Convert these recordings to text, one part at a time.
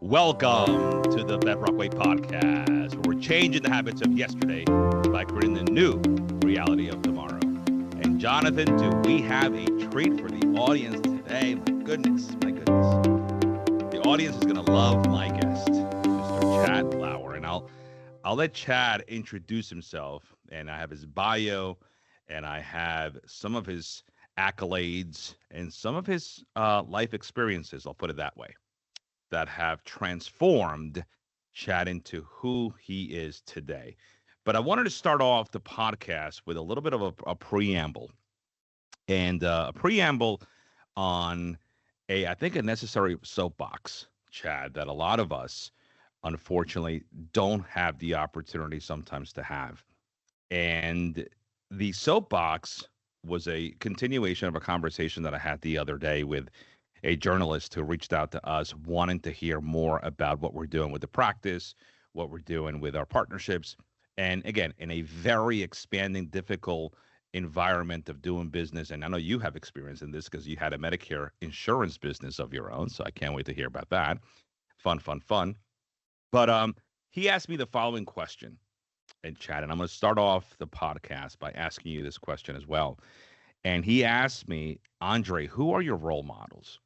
Welcome to the Bedrock Way podcast, where we're changing the habits of yesterday by creating the new reality of tomorrow. And Jonathan, do we have a treat for the audience today? My goodness. The audience is going to love my guest, Mr. Chad Lauer. And I'll let Chad introduce himself. And I have his bio, and I have some of his accolades and some of his life experiences, I'll put it that way, that have transformed Chad into who he is today. But I wanted to start off the podcast with a little bit of a preamble, and a preamble on I think, a necessary soapbox, Chad, that a lot of us, unfortunately, don't have the opportunity sometimes to have. And the soapbox was a continuation of a conversation that I had the other day with a journalist who reached out to us wanting to hear more about what we're doing with the practice, what we're doing with our partnerships. And again, in a very expanding, difficult environment of doing business. And I know you have experience in this because you had a Medicare insurance business of your own. So I can't wait to hear about that. Fun. But he asked me the following question, and Chad, and I'm going to start off the podcast by asking you this question as well. And he asked me, Andre, who are your role models?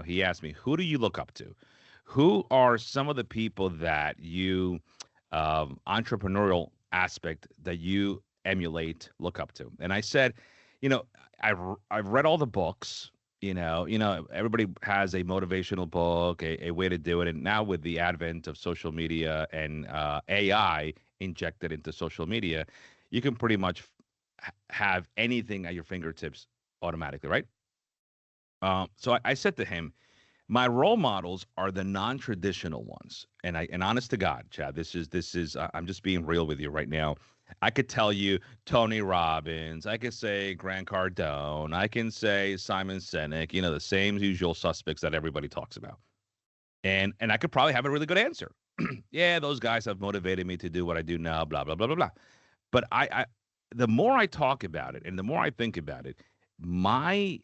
He asked me, who do you look up to? Who are some of the people that you, entrepreneurial aspect that you emulate, look up to? And I said, I've read all the books. Everybody has a motivational book, a way to do it. And now with the advent of social media and AI injected into social media, you can pretty much have anything at your fingertips automatically, right? So I said to him, my role models are the non-traditional ones. And honest to God, Chad, this is I'm just being real with you right now. I could tell you Tony Robbins, I could say Grant Cardone, I can say Simon Sinek, the same usual suspects that everybody talks about. And I could probably have a really good answer. Yeah, those guys have motivated me to do what I do now, blah, blah, blah, blah, blah. But I the more I talk about it and the more I think about it, my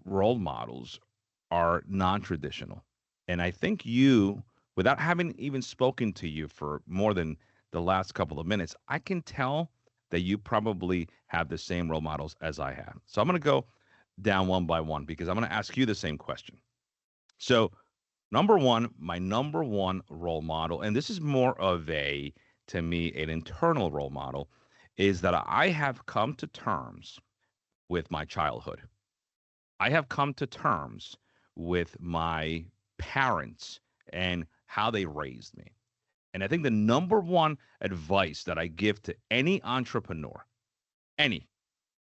role models are non-traditional. And I think you, without having even spoken to you for more than the last couple of minutes, I can tell that you probably have the same role models as I have. So I'm going to go down one by one because I'm going to ask you the same question. So number one, my number one role model, and this is more of to me, an internal role model, is that I have come to terms with my childhood. I have come to terms with my parents and how they raised me. And I think the number one advice that I give to any entrepreneur,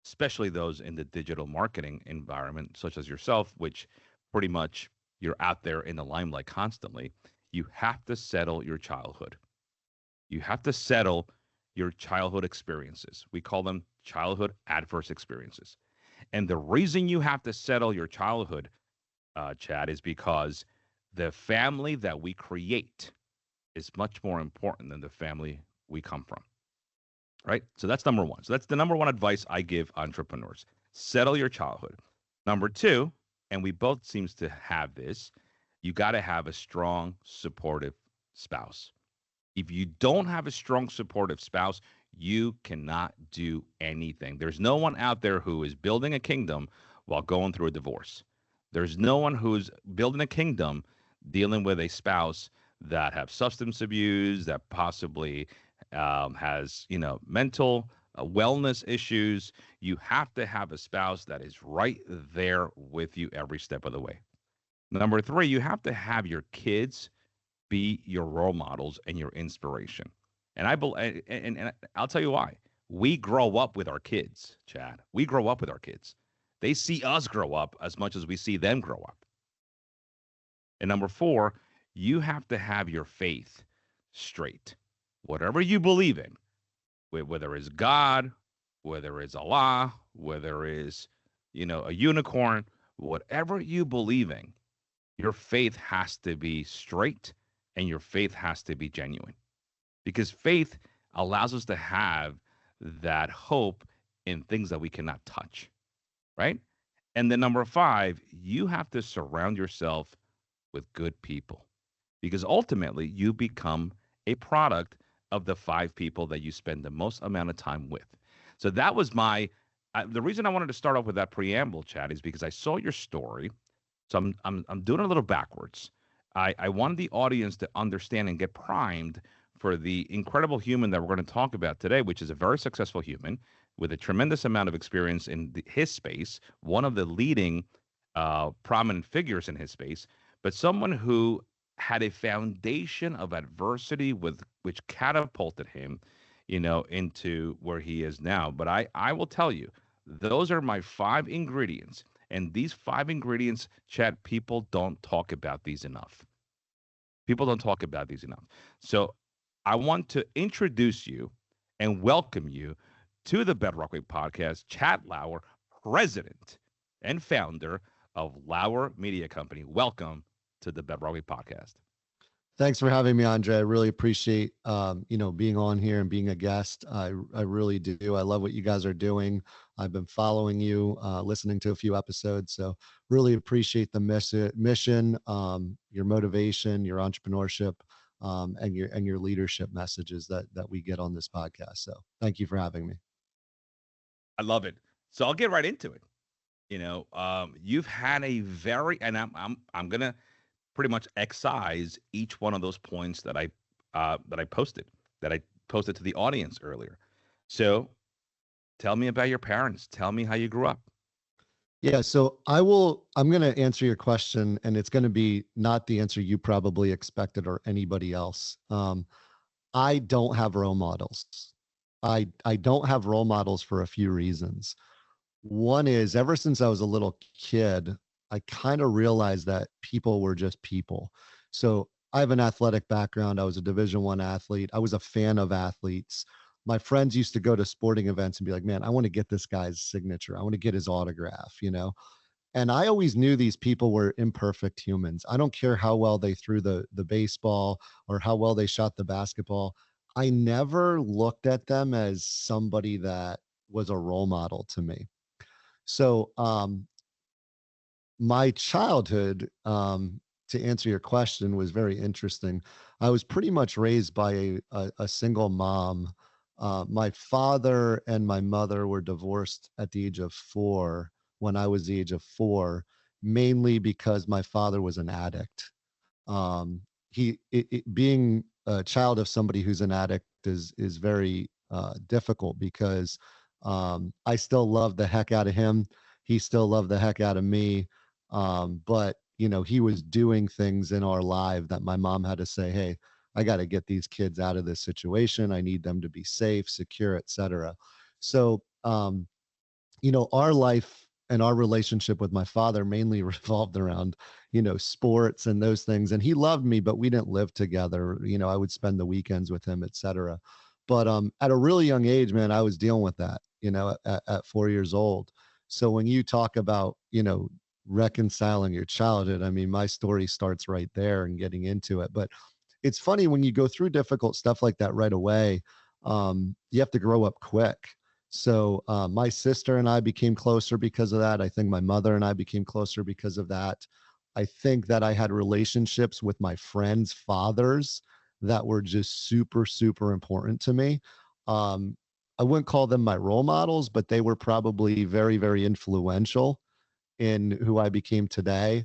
especially those in the digital marketing environment, such as yourself, which pretty much you're out there in the limelight constantly, you have to settle your childhood. You have to settle your childhood experiences. We call them childhood adverse experiences. And the reason you have to settle your childhood, Chad, is because the family that we create is much more important than the family we come from, right? So that's number one. So that's the number one advice I give entrepreneurs. Settle your childhood. Number two, and we both seems to have this, you got to have a strong, supportive spouse. If you don't have a strong, supportive spouse, you cannot do anything. There's no one out there who is building a kingdom while going through a divorce. There's no one who's building a kingdom dealing with a spouse that have substance abuse, that possibly has, mental wellness issues. You have to have a spouse that is right there with you every step of the way. Number three, you have to have your kids be your role models and your inspiration. And and I'll tell you why. We grow up with our kids, Chad. We grow up with our kids. They see us grow up as much as we see them grow up. And number four, you have to have your faith straight. Whatever you believe in, whether it's God, whether it's Allah, whether it's, a unicorn, whatever you believe in, your faith has to be straight and your faith has to be genuine. Because faith allows us to have that hope in things that we cannot touch, right? And then number five, you have to surround yourself with good people. because ultimately you become a product of the five people that you spend the most amount of time with. So that was the reason I wanted to start off with that preamble, Chad, is because I saw your story. So I'm doing a little backwards. I want the audience to understand and get primed for the incredible human that we're going to talk about today, which is a very successful human with a tremendous amount of experience in his space, one of the leading prominent figures in his space, but someone who had a foundation of adversity with which catapulted him, into where he is now. But I will tell you, those are my five ingredients. And these five ingredients, Chad, people don't talk about these enough. People don't talk about these enough. So I want to introduce you and welcome you to the Bedrock Way podcast, Chad Lauer, president and founder of Lauer Media Company. Welcome to the Bedrock Way podcast. Thanks for having me, Andre. I really appreciate being on here and being a guest. I really do. I love what you guys are doing. I've been following you, listening to a few episodes. So really appreciate the mission, your motivation, your entrepreneurship, and your leadership messages that we get on this podcast. So thank you for having me. I love it. So I'll get right into it. You've had a very, and I'm gonna pretty much excise each one of those points that I posted to the audience earlier. So tell me about your parents. Tell me how you grew up. Yeah, so I'm going to answer your question, and it's going to be not the answer you probably expected or anybody else. I don't have role models. I don't have role models for a few reasons. One is ever since I was a little kid, I kind of realized that people were just people. So I have an athletic background. I was a Division I athlete. I was a fan of athletes. My friends used to go to sporting events and be like, man, I want to get this guy's signature. I want to get his autograph. And I always knew these people were imperfect humans. I don't care how well they threw the baseball or how well they shot the basketball. I never looked at them as somebody that was a role model to me. So my childhood, to answer your question, was very interesting. I was pretty much raised by a single mom. My father and my mother were divorced at the age of 4 when I was the age of 4, mainly because my father was an addict. Being a child of somebody who's an addict is very difficult because I still love the heck out of him. He still loved the heck out of me. But he was doing things in our life that my mom had to say, hey, I got to get these kids out of this situation. I need them to be safe, secure, etc. So, our life and our relationship with my father mainly revolved around, sports and those things. And he loved me, but we didn't live together. I would spend the weekends with him, etc. But at a really young age, man, I was dealing with that, at 4 years old. So when you talk about, reconciling your childhood, I mean, my story starts right there and getting into it. But it's funny when you go through difficult stuff like that right away, you have to grow up quick. So my sister and I became closer because of that. I think my mother and I became closer because of that. I think that I had relationships with my friends' fathers that were just super, super important to me. I wouldn't call them my role models, but they were probably very, very influential in who I became today.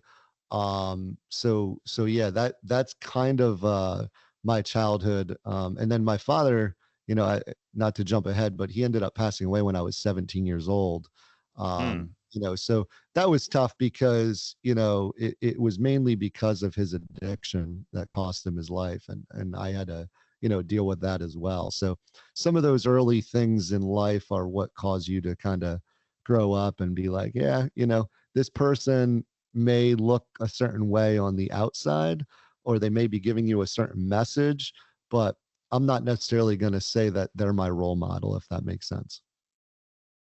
So yeah, that's kind of my childhood. And then my father, not to jump ahead, but he ended up passing away when I was 17 years old. Hmm. So that was tough because, it was mainly because of his addiction that cost him his life. And I had to, deal with that as well. So some of those early things in life are what cause you to kind of grow up and be like, yeah, this person may look a certain way on the outside, or they may be giving you a certain message, but I'm not necessarily going to say that they're my role model, if that makes sense.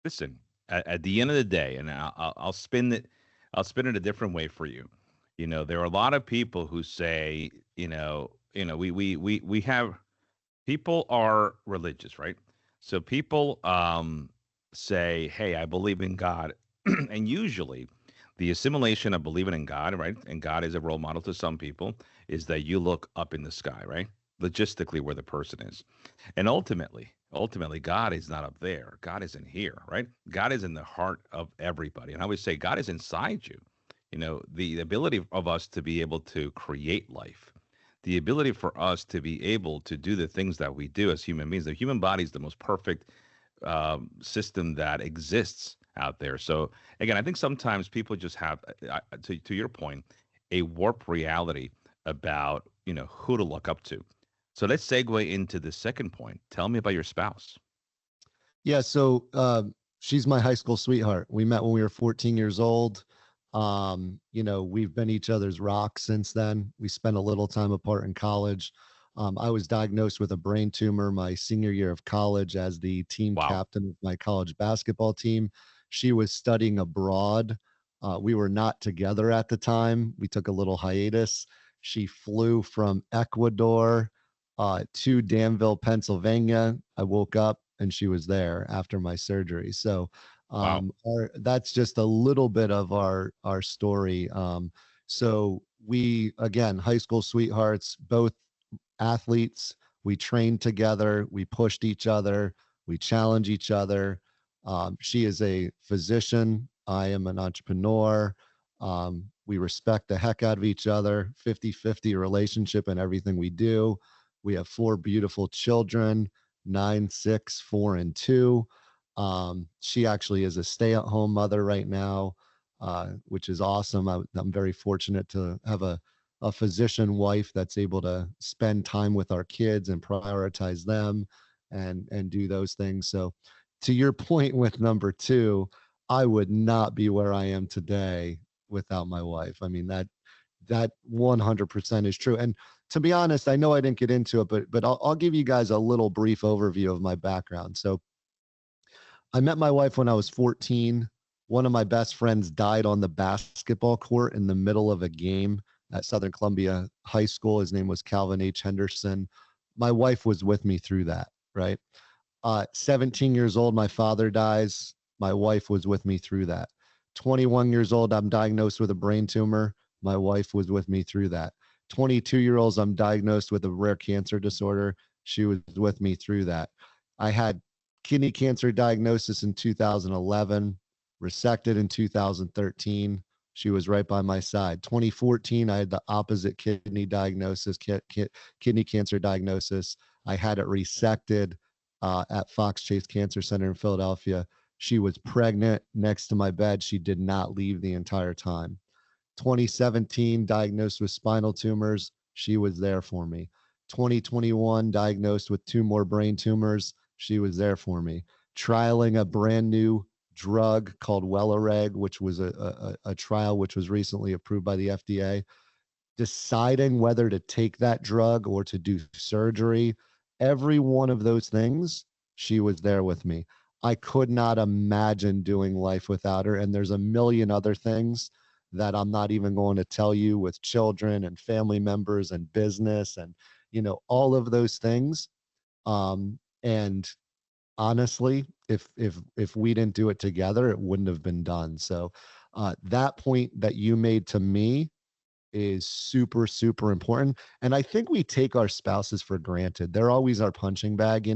Listen, at the end of the day, and I'll spin it. I'll spin it a different way for you. There are a lot of people who say, we have people are religious, right? So people say, "Hey, I believe in God," and usually The assimilation of believing in God, right? And God is a role model to some people, is that you look up in the sky, right? Logistically, where the person is. And ultimately, God is not up there. God is in here, right? God is in the heart of everybody. And I always say, God is inside you. The ability of us to be able to create life, the ability for us to be able to do the things that we do as human beings. The human body is the most perfect system that exists out there. So again, I think sometimes people just have, to your point, a warped reality about who to look up to. So let's segue into the second point. Tell me about your spouse. Yeah, so she's my high school sweetheart. We met when we were 14 years old. We've been each other's rock since then. We spent a little time apart in college. I was diagnosed with a brain tumor my senior year of college as the team Wow. captain of my college basketball team. She was studying abroad. We were not together at the time. We took a little hiatus. She flew from Ecuador to Danville, Pennsylvania. I woke up and she was there after my surgery. So Wow. that's just a little bit of our story. So we again, high school sweethearts, both athletes. We trained together. We pushed each other. We challenge each other. She is a physician. I am an entrepreneur. We respect the heck out of each other, 50-50 relationship in everything we do. We have four beautiful children, 9, 6, 4, and 2. She actually is a stay-at-home mother right now, which is awesome. I'm very fortunate to have a physician wife that's able to spend time with our kids and prioritize them and do those things. So to your point with number two, I would not be where I am today without my wife. I mean, that 100% is true. And to be honest, I know I didn't get into it, but I'll give you guys a little brief overview of my background. So I met my wife when I was 14. One of my best friends died on the basketball court in the middle of a game at Southern Columbia High School. His name was Calvin H. Henderson. My wife was with me through that, right? 17 years old, my father dies. My wife was with me through that. 21 years old, I'm diagnosed with a brain tumor. My wife was with me through that. 22-year-olds, I'm diagnosed with a rare cancer disorder. She was with me through that. I had kidney cancer diagnosis in 2011, resected in 2013. She was right by my side. 2014, I had the opposite kidney diagnosis, kidney cancer diagnosis. I had it resected at Fox Chase Cancer Center in Philadelphia. She was pregnant next to my bed. She did not leave the entire time. 2017, diagnosed with spinal tumors. She was there for me. 2021, diagnosed with two more brain tumors. She was there for me. Trialing a brand new drug called Welireg, which was a trial which was recently approved by the FDA, deciding whether to take that drug or to do surgery, every one of those things, she was there with me. I could not imagine doing life without her. And there's a million other things that I'm not even going to tell you with children and family members and business and, all of those things. And honestly, if we didn't do it together, it wouldn't have been done. So that point that you made to me is super, super important. And I think we take our spouses for granted. They're always our punching bag.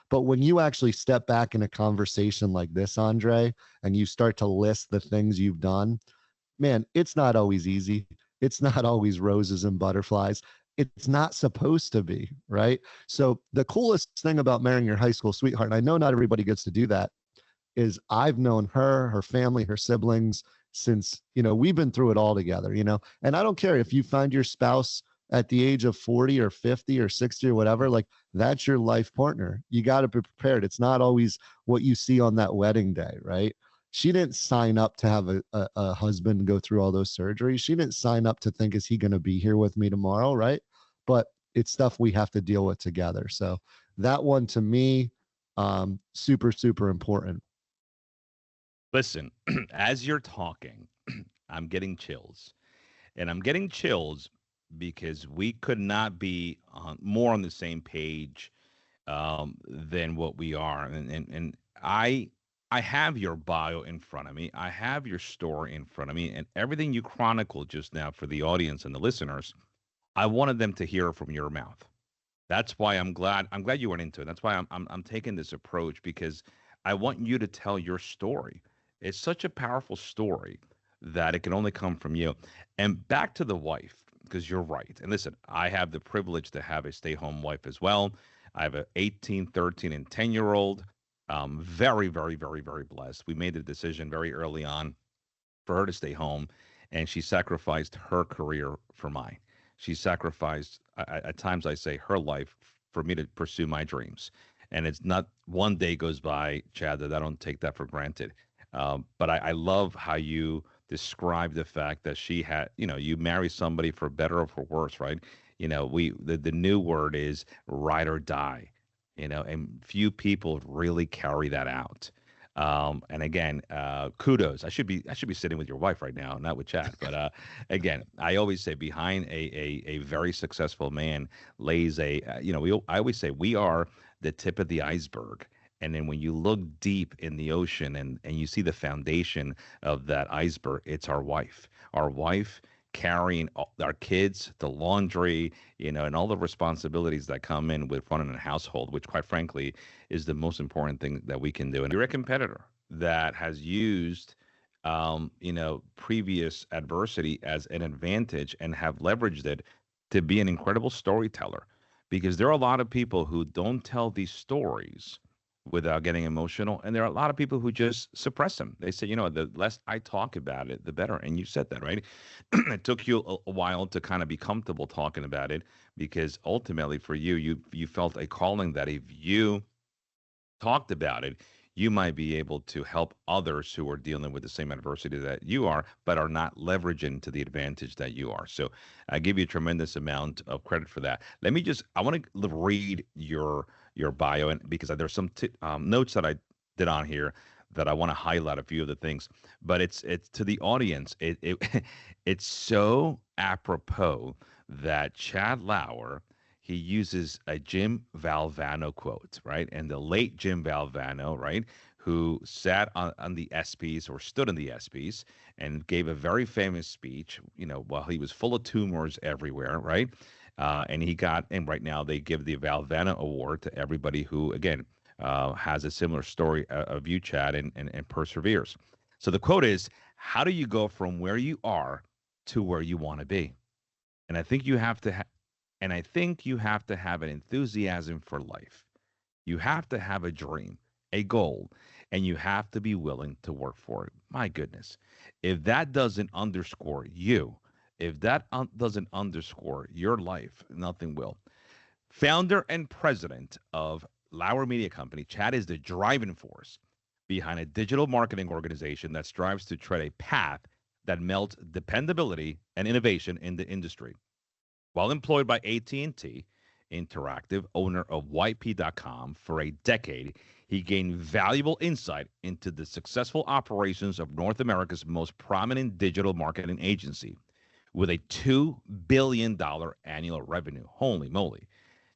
But when you actually step back in a conversation like this, Andre, and you start to list the things you've done, man, it's not always easy. It's not always roses and butterflies. It's not supposed to be, right? So the coolest thing about marrying your high school sweetheart, and I know not everybody gets to do that, is I've known her, her family, her siblings since, we've been through it all together. And I don't care if you find your spouse at the age of 40 or 50 or 60 or whatever, like that's your life partner. You got to be prepared. It's not always what you see on that wedding day, right? She didn't sign up to have a husband go through all those surgeries. She didn't sign up to think, is he going to be here with me tomorrow? Right. But it's stuff we have to deal with together. So that one to me, super, super important. Listen, as you're talking, I'm getting chills. And I'm getting chills because we could not be more on the same page than what we are. And I I have your bio in front of me. I have your story in front of me, and everything you chronicled just now for the audience and the listeners, I wanted them to hear from your mouth. That's why I'm glad you went into it. That's why I'm taking this approach because I want you to tell your story. It's such a powerful story that it can only come from you. And back to the wife, because you're right. And listen, I have the privilege to have a stay-home wife as well. I have a 18, 13, and 10-year-old. Very, very, very, very blessed. We made the decision very early on for her to stay home, and she sacrificed her career for mine. She sacrificed, at times I say, her life for me to pursue my dreams. And it's not one day goes by, Chad, that I don't take that for granted. But I love how you describe the fact that she had, you marry somebody for better or for worse, right? The new word is ride or die, and few people really carry that out. And again, kudos. I should be sitting with your wife right now, not with Chad. But again, I always say behind a very successful man lays I always say we are the tip of the iceberg. And then when you look deep in the ocean and you see the foundation of that iceberg, it's our wife. Our wife carrying our kids, the laundry, and all the responsibilities that come in with running a household, which quite frankly is the most important thing that we can do. And you're a competitor that has used, previous adversity as an advantage and have leveraged it to be an incredible storyteller. Because there are a lot of people who don't tell these stories without getting emotional, and there are a lot of people who just suppress them. They say, the less I talk about it, the better. And you said that, right? It took you a while to kind of be comfortable talking about it because ultimately for you, you felt a calling that if you talked about it, you might be able to help others who are dealing with the same adversity that you are, but are not leveraging to the advantage that you are. So I give you a tremendous amount of credit for that. I want to read your bio, and because there's some notes that I did on here that I want to highlight a few of the things, but it's to the audience. It's so apropos that Chad Lauer, he uses a Jim Valvano quote, right? And the late Jim Valvano, right, who sat on the ESPYs or stood on the ESPYs and gave a very famous speech, while he was full of tumors everywhere, right? And right now they give the Valvano Award to everybody who, again, has a similar story of you, Chad, and perseveres. So the quote is, how do you go from where you are to where you want to be? And I think you have to and I think you have to have an enthusiasm for life. You have to have a dream, a goal, and you have to be willing to work for it. My goodness. If that doesn't underscore you, if that doesn't underscore your life, nothing will. Founder and president of Lauer Media Company, Chad is the driving force behind a digital marketing organization that strives to tread a path that melts dependability and innovation in the industry. While employed by AT&T Interactive, owner of YP.com, for a decade, he gained valuable insight into the successful operations of North America's most prominent digital marketing agency with a $2 billion annual revenue. Holy moly.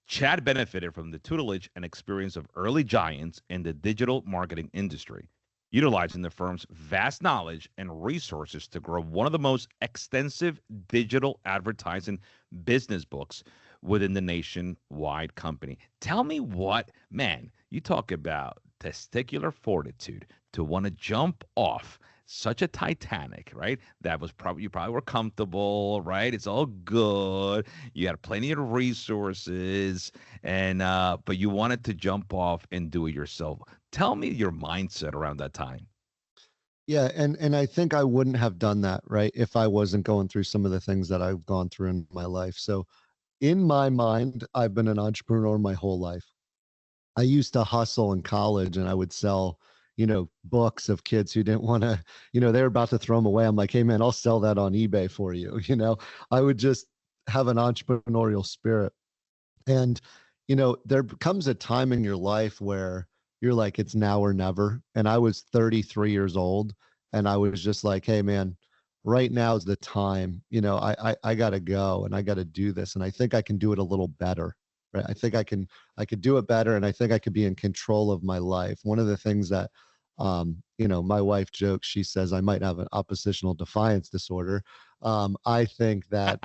Chad benefited from the tutelage and experience of early giants in the digital marketing industry, utilizing the firm's vast knowledge and resources to grow one of the most extensive digital advertising business books within the nationwide company. Tell me what, man, you talk about testicular fortitude to want to jump off such a Titanic, right? That was probably, you probably were comfortable, right? It's all good. You had plenty of resources, and but you wanted to jump off and do it yourself. Tell me your mindset around that time. Yeah, and I think I wouldn't have done that, right, if I wasn't going through some of the things that I've gone through in my life. So in my mind, I've been an entrepreneur my whole life. I used to hustle in college and I would sell, books of kids who didn't want to, they were about to throw them away. I'm like, hey man, I'll sell that on eBay for you. I would just have an entrepreneurial spirit. And, there comes a time in your life where you're like, it's now or never. And I was 33 years old and I was just like, hey man, right now is the time. I gotta go and I gotta do this. And I think I can do it a little better. Right. I think I could do it better. And I think I could be in control of my life. One of the things that My wife jokes, she says I might have an oppositional defiance disorder. I think that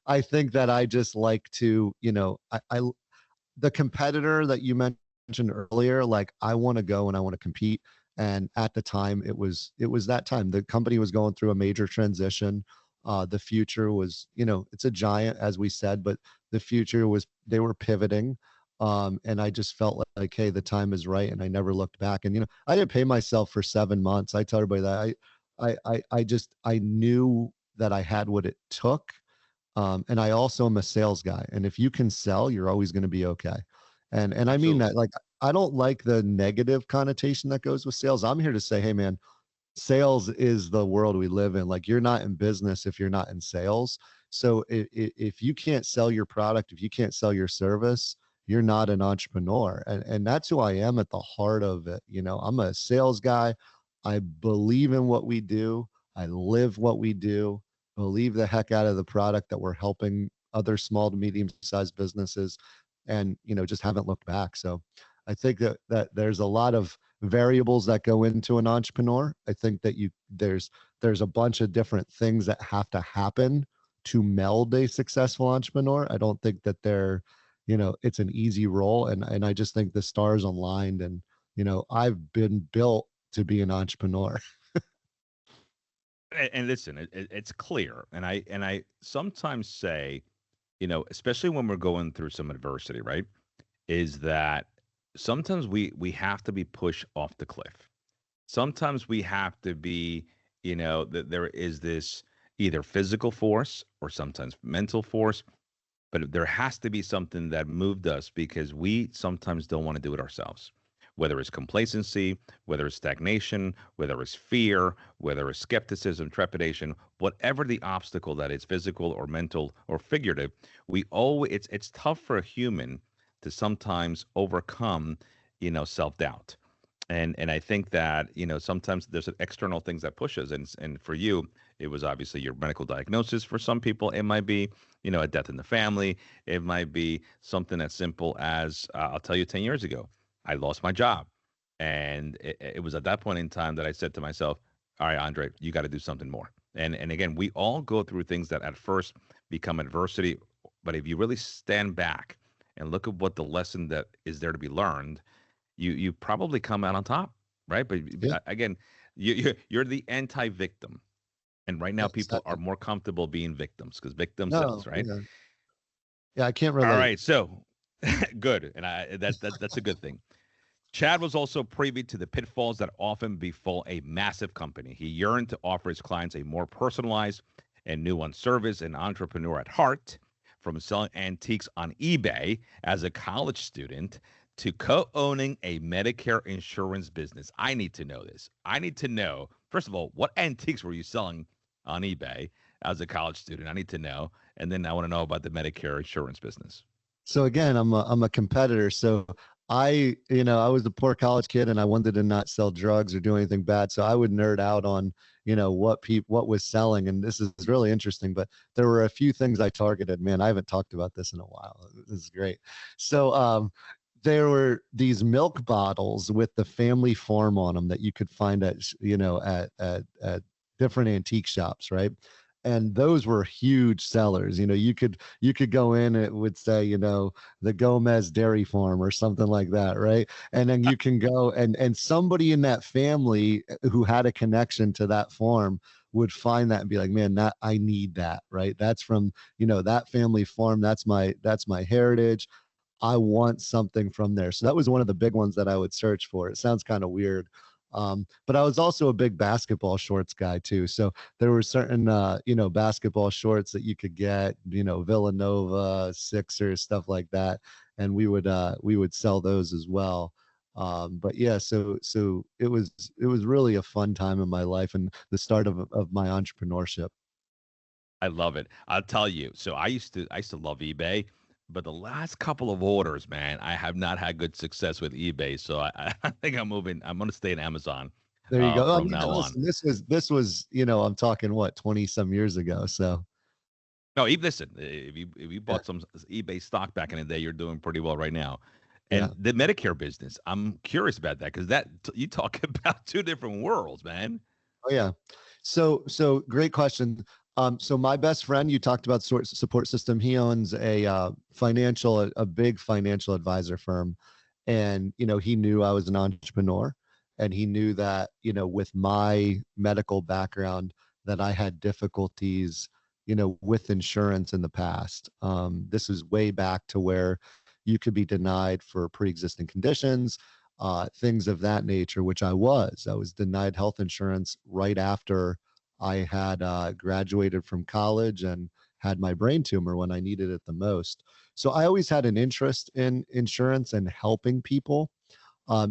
I think that I just like to, the competitor that you mentioned earlier, like I want to go and I want to compete. And at the time, it was that time. The company was going through a major transition. The future was, it's a giant, as we said, but the future was they were pivoting. And I just felt like, hey, the time is right, and I never looked back. And I didn't pay myself for 7 months. I tell everybody that I knew that I had what it took, and I also am a sales guy. And if you can sell, you're always going to be okay. And I mean Absolutely. that, like, I don't like the negative connotation that goes with sales. I'm here to say, hey man, sales is the world we live in. Like, you're not in business if you're not in sales. So if you can't sell your product, if you can't sell your service, you're not an entrepreneur. And that's who I am at the heart of it. I'm a sales guy. I believe in what we do. I live what we do, believe the heck out of the product that we're helping other small to medium sized businesses, and just haven't looked back. So I think that there's a lot of variables that go into an entrepreneur. I think that there's a bunch of different things that have to happen to meld a successful entrepreneur. I don't think that it's an easy role, and I just think the stars aligned, and I've been built to be an entrepreneur. And listen, it's clear, and I sometimes say, especially when we're going through some adversity, right? Is that sometimes we have to be pushed off the cliff. Sometimes we have to be, that there is this either physical force or sometimes mental force, but there has to be something that moved us because we sometimes don't want to do it ourselves. Whether it's complacency, whether it's stagnation, whether it's fear, whether it's skepticism, trepidation, whatever the obstacle that is physical or mental or figurative, we always it's tough for a human to sometimes overcome, self-doubt. And I think that sometimes there's external things that push us, and for you it was obviously your medical diagnosis. For some people it might be a death in the family. It might be something as simple as I'll tell you, 10 years ago I lost my job, and it was at that point in time that I said to myself, all right, Andre, you got to do something more. And again, we all go through things that at first become adversity, but if you really stand back and look at what the lesson that is there to be learned, you probably come out on top, right? But Yeah. again, you're the anti-victim, and right now Yes. people are more comfortable being victims because victim sells, No. right? Yeah. Yeah. I can't All relate. right, so good, and that's a good thing. Chad was also privy to the pitfalls that often befall a massive company. He yearned to offer his clients a more personalized and nuanced service, an entrepreneur at heart, from selling antiques on eBay as a college student to co owning a Medicare insurance business. I need to know this. I need to know, first of all, what antiques were you selling on eBay as a college student? I need to know. And then I want to know about the Medicare insurance business. So again, I'm a competitor. So I was a poor college kid, and I wanted to not sell drugs or do anything bad. So I would nerd out on, what was selling. And this is really interesting, but there were a few things I targeted. Man, I haven't talked about this in a while. This is great. So, there were these milk bottles with the family farm on them that you could find at different antique shops, right? And those were huge sellers. You could go in, it would say, the Gomez Dairy Farm or something like that, right? And then you can go, and somebody in that family who had a connection to that farm would find that and be like, man, that I need that, right? That's from, that family farm. That's my heritage. I want something from there. So that was one of the big ones that I would search for. It sounds kind of weird. But I was also a big basketball shorts guy too. So there were certain, basketball shorts that you could get, Villanova, Sixers, stuff like that. And we would sell those as well. But yeah, so it was really a fun time in my life and the start of my entrepreneurship. I love it. I'll tell you. So I used to love eBay, but the last couple of orders, man, I have not had good success with eBay. So I think I'm moving. I'm going to stay in Amazon There you go. I from mean, now on. listen, this was, I'm talking what, 20 some years ago. So No, listen. If you bought some eBay stock back in the day, you're doing pretty well right now. Yeah. And the Medicare business, I'm curious about that because you talk about two different worlds, man. Oh yeah. So great question. So my best friend, you talked about support system. He owns a big financial advisor firm, and he knew I was an entrepreneur, and he knew that with my medical background that I had difficulties with insurance in the past. This is way back to where you could be denied for pre-existing conditions, things of that nature, which I was. I was denied health insurance right after I had graduated from college and had my brain tumor when I needed it the most. So I always had an interest in insurance and helping people.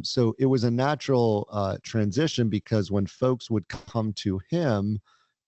So it was a natural transition because when folks would come to him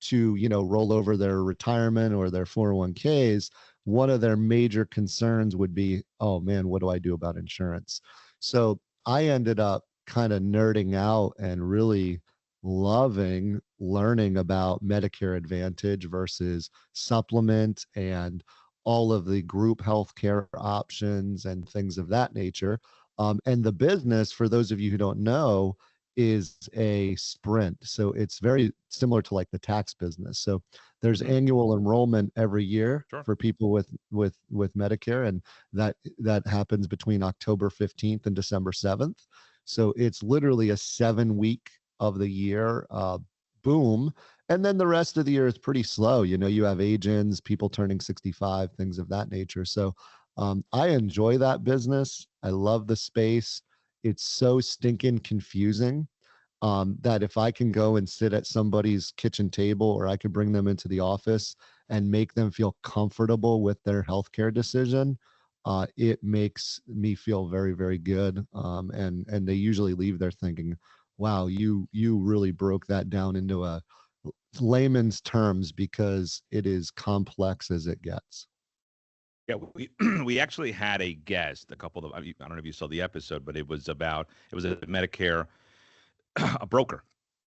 to, roll over their retirement or their 401ks, one of their major concerns would be, oh man, what do I do about insurance? So I ended up kind of nerding out and really loving learning about Medicare Advantage versus supplement and all of the group healthcare options and things of that nature. And the business, for those of you who don't know, is a sprint. So it's very similar to like the tax business. So there's Hmm. annual enrollment every year Sure. for people with Medicare, and that happens between October 15th and December 7th. So it's literally a 7 week of the year boom. And then the rest of the year is pretty slow. You have age-ins, people turning 65, things of that nature. So I enjoy that business. I love the space. It's so stinking confusing that if I can go and sit at somebody's kitchen table or I could bring them into the office and make them feel comfortable with their healthcare decision, it makes me feel very, very good. And they usually leave there thinking, wow, you really broke that down into a layman's terms because it is complex as it gets. Yeah, we we actually had a guest, a couple of, I don't know if you saw the episode, but it was a Medicare, a broker,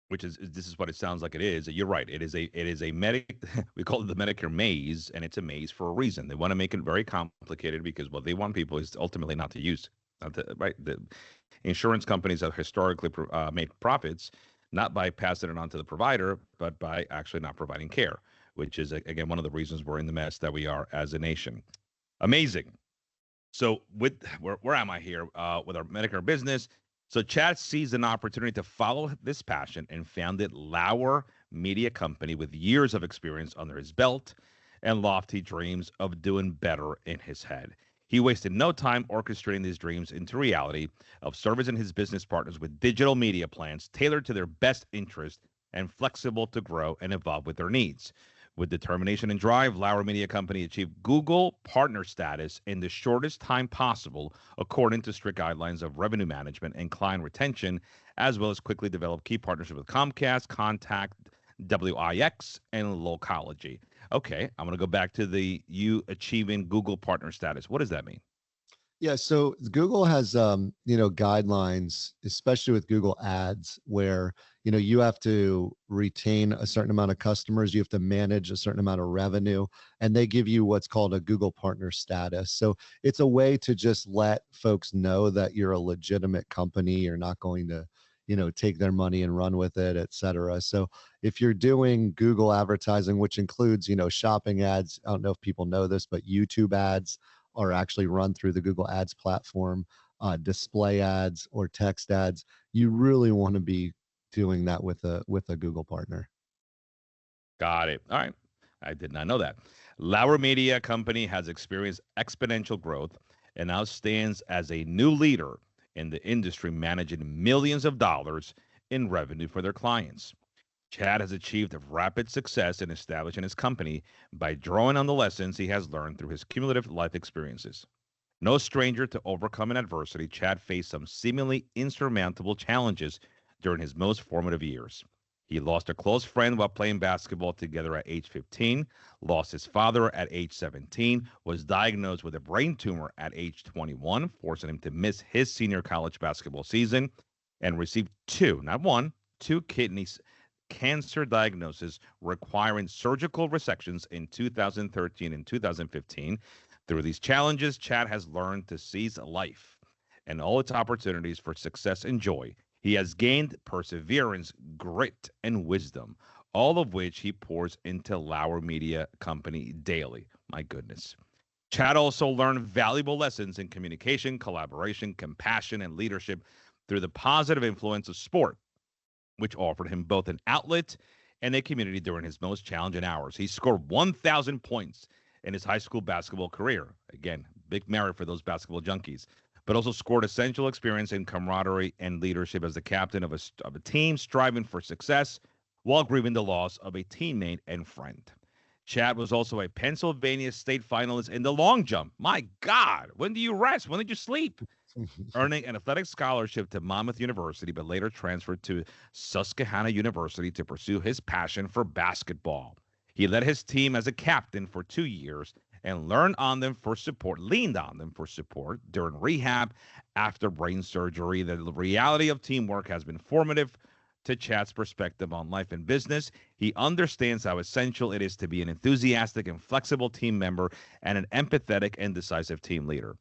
which is this is what it sounds like it is. You're right. It is a medic. We call it the Medicare maze, and it's a maze for a reason. They want to make it very complicated because what they want people is ultimately not to use. Not to, right. The insurance companies have historically made profits not by passing it on to the provider, but by actually not providing care, which is again one of the reasons we're in the mess that we are as a nation. Amazing. So with where am I here with our Medicare business? So Chad sees an opportunity to follow this passion and founded Lauer Media Company with years of experience under his belt and lofty dreams of doing better in his head. He wasted no time orchestrating these dreams into reality of servicing his business partners with digital media plans tailored to their best interest and flexible to grow and evolve with their needs. With determination and drive, Lauer Media Company achieved Google partner status in the shortest time possible, according to strict guidelines of revenue management and client retention, as well as quickly develop key partnerships with Comcast, Contact, WIX, and Locology. Okay, I'm going to go back to the you achieving Google partner status. What does that mean? Yeah, so Google has guidelines, especially with Google Ads, where you have to retain a certain amount of customers, you have to manage a certain amount of revenue, and they give you what's called a Google partner status. So it's a way to just let folks know that you're a legitimate company, you're not going to take their money and run with it, et cetera. So if you're doing Google advertising, which includes shopping ads, I don't know if people know this, but YouTube ads are actually run through the Google Ads platform, display ads or text ads. You really want to be doing that with a Google partner. Got it. All right. I did not know that. Lauer Media Company has experienced exponential growth and now stands as a new leader in the industry, managing millions of dollars in revenue for their clients. Chad has achieved rapid success in establishing his company by drawing on the lessons he has learned through his cumulative life experiences. No stranger to overcoming adversity, Chad faced some seemingly insurmountable challenges during his most formative years. He lost a close friend while playing basketball together at age 15, lost his father at age 17, was diagnosed with a brain tumor at age 21, forcing him to miss his senior college basketball season, and received two, not one, two kidney cancer diagnoses requiring surgical resections in 2013 and 2015. Through these challenges, Chad has learned to seize life and all its opportunities for success and joy. He has gained perseverance, grit, and wisdom, all of which he pours into Lauer Media Company daily. My goodness. Chad also learned valuable lessons in communication, collaboration, compassion, and leadership through the positive influence of sport, which offered him both an outlet and a community during his most challenging hours. He scored 1,000 points in his high school basketball career. Again, big merit for those basketball junkies, but also scored essential experience in camaraderie and leadership as the captain of a team striving for success while grieving the loss of a teammate and friend. Chad was also a Pennsylvania state finalist in the long jump. My God, when do you rest? When did you sleep? Earning an athletic scholarship to Monmouth University, but later transferred to Susquehanna University to pursue his passion for basketball. He led his team as a captain for 2 years and leaned on them for support during rehab after brain surgery. The reality of teamwork has been formative to Chad's perspective on life and business. He understands how essential it is to be an enthusiastic and flexible team member and an empathetic and decisive team leader.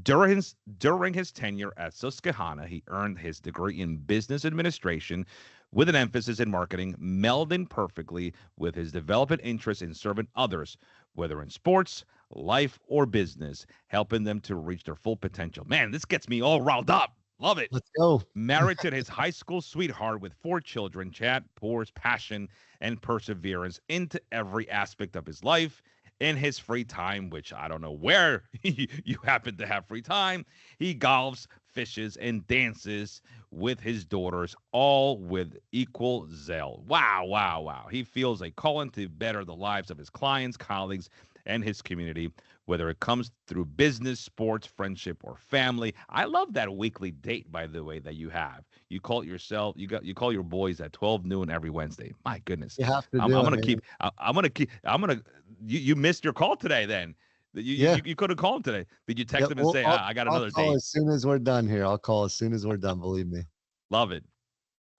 During his tenure at Susquehanna, he earned his degree in business administration with an emphasis in marketing, melding perfectly with his development interest in serving others, whether in sports, life, or business, helping them to reach their full potential. Man, this gets me all riled up. Love it. Let's go. Married to his high school sweetheart with 4 children, Chad pours passion and perseverance into every aspect of his life. In his free time, which I don't know where you happen to have free time, he golfs, fishes, and dances with his daughters, all with equal zeal. Wow, wow, wow. He feels a calling to better the lives of his clients, colleagues, and his community, whether it comes through business, sports, friendship, or family. I love that weekly date, by the way, that you have. You call it yourself. You call your boys at 12 noon every Wednesday. My goodness. You have to I'm, do I'm it, gonna man. keep. I'm gonna keep. I'm gonna. You missed your call today. Then Yeah. you could have called him today. Did you text Yep. him and say, I got I'll another call date? as soon as we're done here. I'll call as soon as we're done. Believe me. Love it.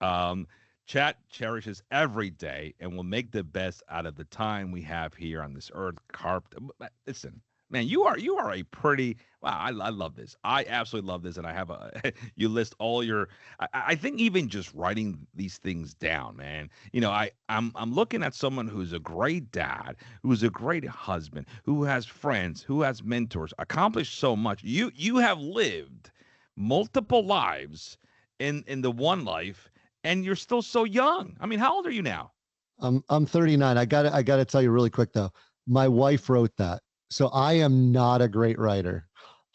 Um, Chat cherishes every day and will make the best out of the time we have here on this earth. Listen, man, you are a pretty wow. I love this. I absolutely love this, and I have a you list all your. I think even just writing these things down, man. I'm looking at someone who's a great dad, who's a great husband, who has friends, who has mentors, accomplished so much. You have lived multiple lives in the one life, and you're still so young. I mean, how old are you now? I'm 39. I gotta tell you really quick though. My wife wrote that. So I am not a great writer.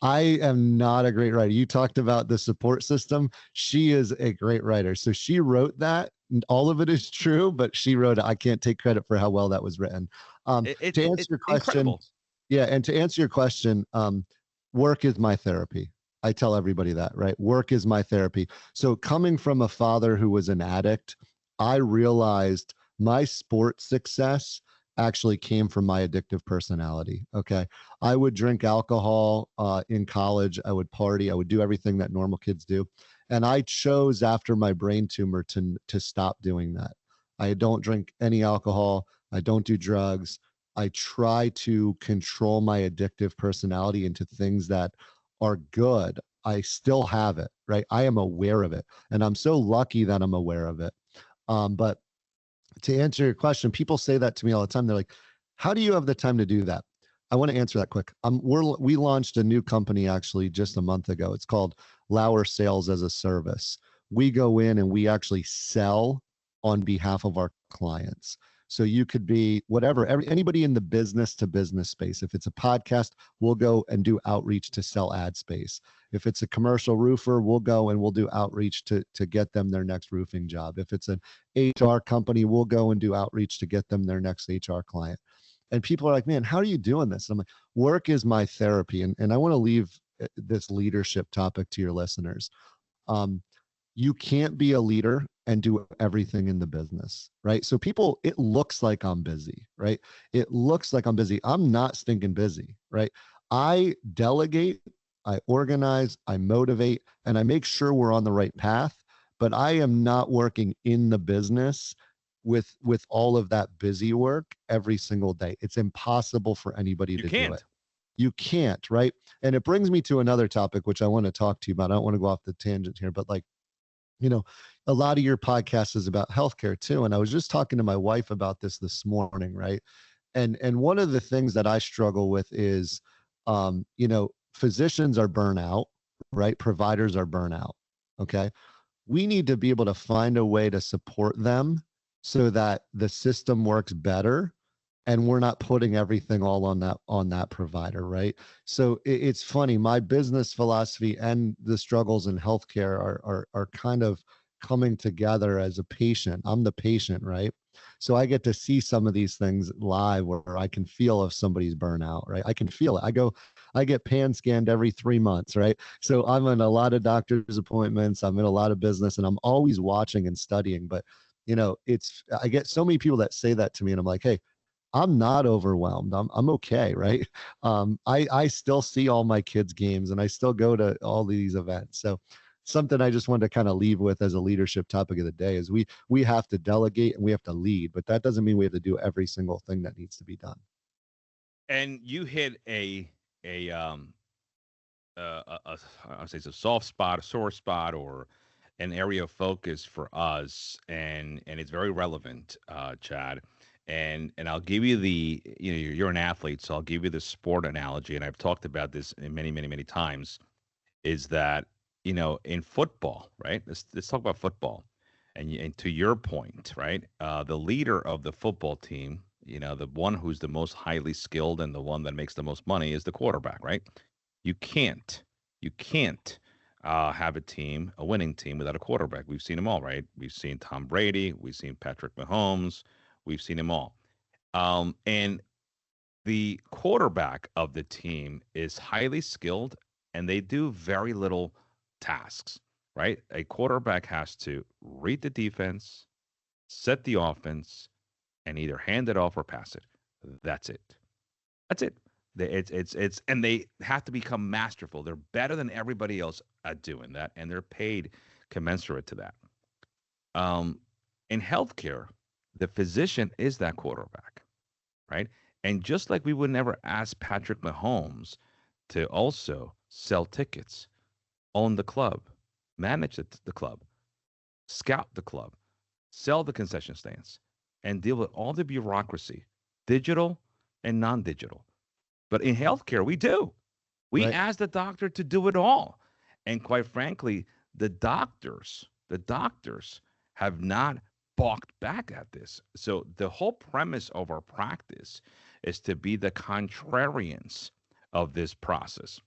I am not a great writer. You talked about the support system. She is a great writer. So she wrote that. And all of it is true, but she wrote it. I can't take credit for how well that was written. To answer It's your question, incredible. yeah, and to answer your question, work is my therapy. I tell everybody that, right? Work is my therapy. So coming from a father who was an addict, I realized my sports success actually came from my addictive personality. Okay. I would drink alcohol in college. I would party. I would do everything that normal kids do. And I chose after my brain tumor to stop doing that. I don't drink any alcohol. I don't do drugs. I try to control my addictive personality into things that are good. I still have it, right? I am aware of it. And I'm so lucky that I'm aware of it. But to answer your question, people say that to me all the time. They're like, "How do you have the time to do that?" I want to answer that quick. We launched a new company actually just a month ago. It's called Lauer Sales as a Service. We go in and we actually sell on behalf of our clients. So you could be whatever, anybody in the business to business space. If it's a podcast, we'll go and do outreach to sell ad space. If it's a commercial roofer, we'll go and we'll do outreach to get them their next roofing job. If it's an HR company, we'll go and do outreach to get them their next HR client. And people are like, "Man, how are you doing this?" And I'm like, work is my therapy. And I want to leave this leadership topic to your listeners. Um, you can't be a leader and do everything in the business, right? So people, it looks like I'm busy, right? It looks like I'm busy. I'm not stinking busy, right? I delegate, I organize, I motivate, and I make sure we're on the right path. But I am not working in the business with all of that busy work every single day. It's impossible for anybody You to do it. can't. You can't, right? And it brings me to another topic, which I want to talk to you about. I don't want to go off the tangent here, but like, you know, a lot of your podcast is about healthcare too. And I was just talking to my wife about this morning, right? And one of the things that I struggle with is, physicians are burnout, right? Providers are burnout. Okay. We need to be able to find a way to support them so that the system works better and we're not putting everything all on that provider, right? So it's funny, my business philosophy and the struggles in healthcare are kind of coming together. As a patient, I'm the patient, right? So I get to see some of these things live where I can feel if somebody's burnout, right? I can feel it. I get pan scanned every 3 months, right? So I'm in a lot of doctor's appointments, I'm in a lot of business, and I'm always watching and studying. But I get so many people that say that to me, and I'm like, hey, I'm not overwhelmed. I'm okay, right? I still see all my kids' games and I still go to all these events. So something I just wanted to kind of leave with as a leadership topic of the day is we have to delegate and we have to lead, but that doesn't mean we have to do every single thing that needs to be done. And you hit I would say it's a soft spot, a sore spot, or an area of focus for us, and it's very relevant, Chad. And I'll give you you're an athlete, so I'll give you the sport analogy, and I've talked about this many times. Is that in football, right? Let's talk about football, and to your point, right? The leader of the football team, the one who's the most highly skilled and the one that makes the most money is the quarterback, right? You can't you can't have a winning team without a quarterback. We've seen them all, right? We've seen Tom Brady, we've seen Patrick Mahomes, we've seen them all. And the quarterback of the team is highly skilled and they do very little tasks, right? A quarterback has to read the defense, set the offense, and either hand it off or pass it. That's it. That's it. And they have to become masterful. They're better than everybody else at doing that, and they're paid commensurate to that. Um, in healthcare, the physician is that quarterback, right? And just like we would never ask Patrick Mahomes to also sell tickets, own the club, manage the club, scout the club, sell the concession stands, and deal with all the bureaucracy, digital and non-digital. But in healthcare, we do. We Right. ask the doctor to do it all. And quite frankly, the doctors have not balked back at this. So the whole premise of our practice is to be the contrarians of this process.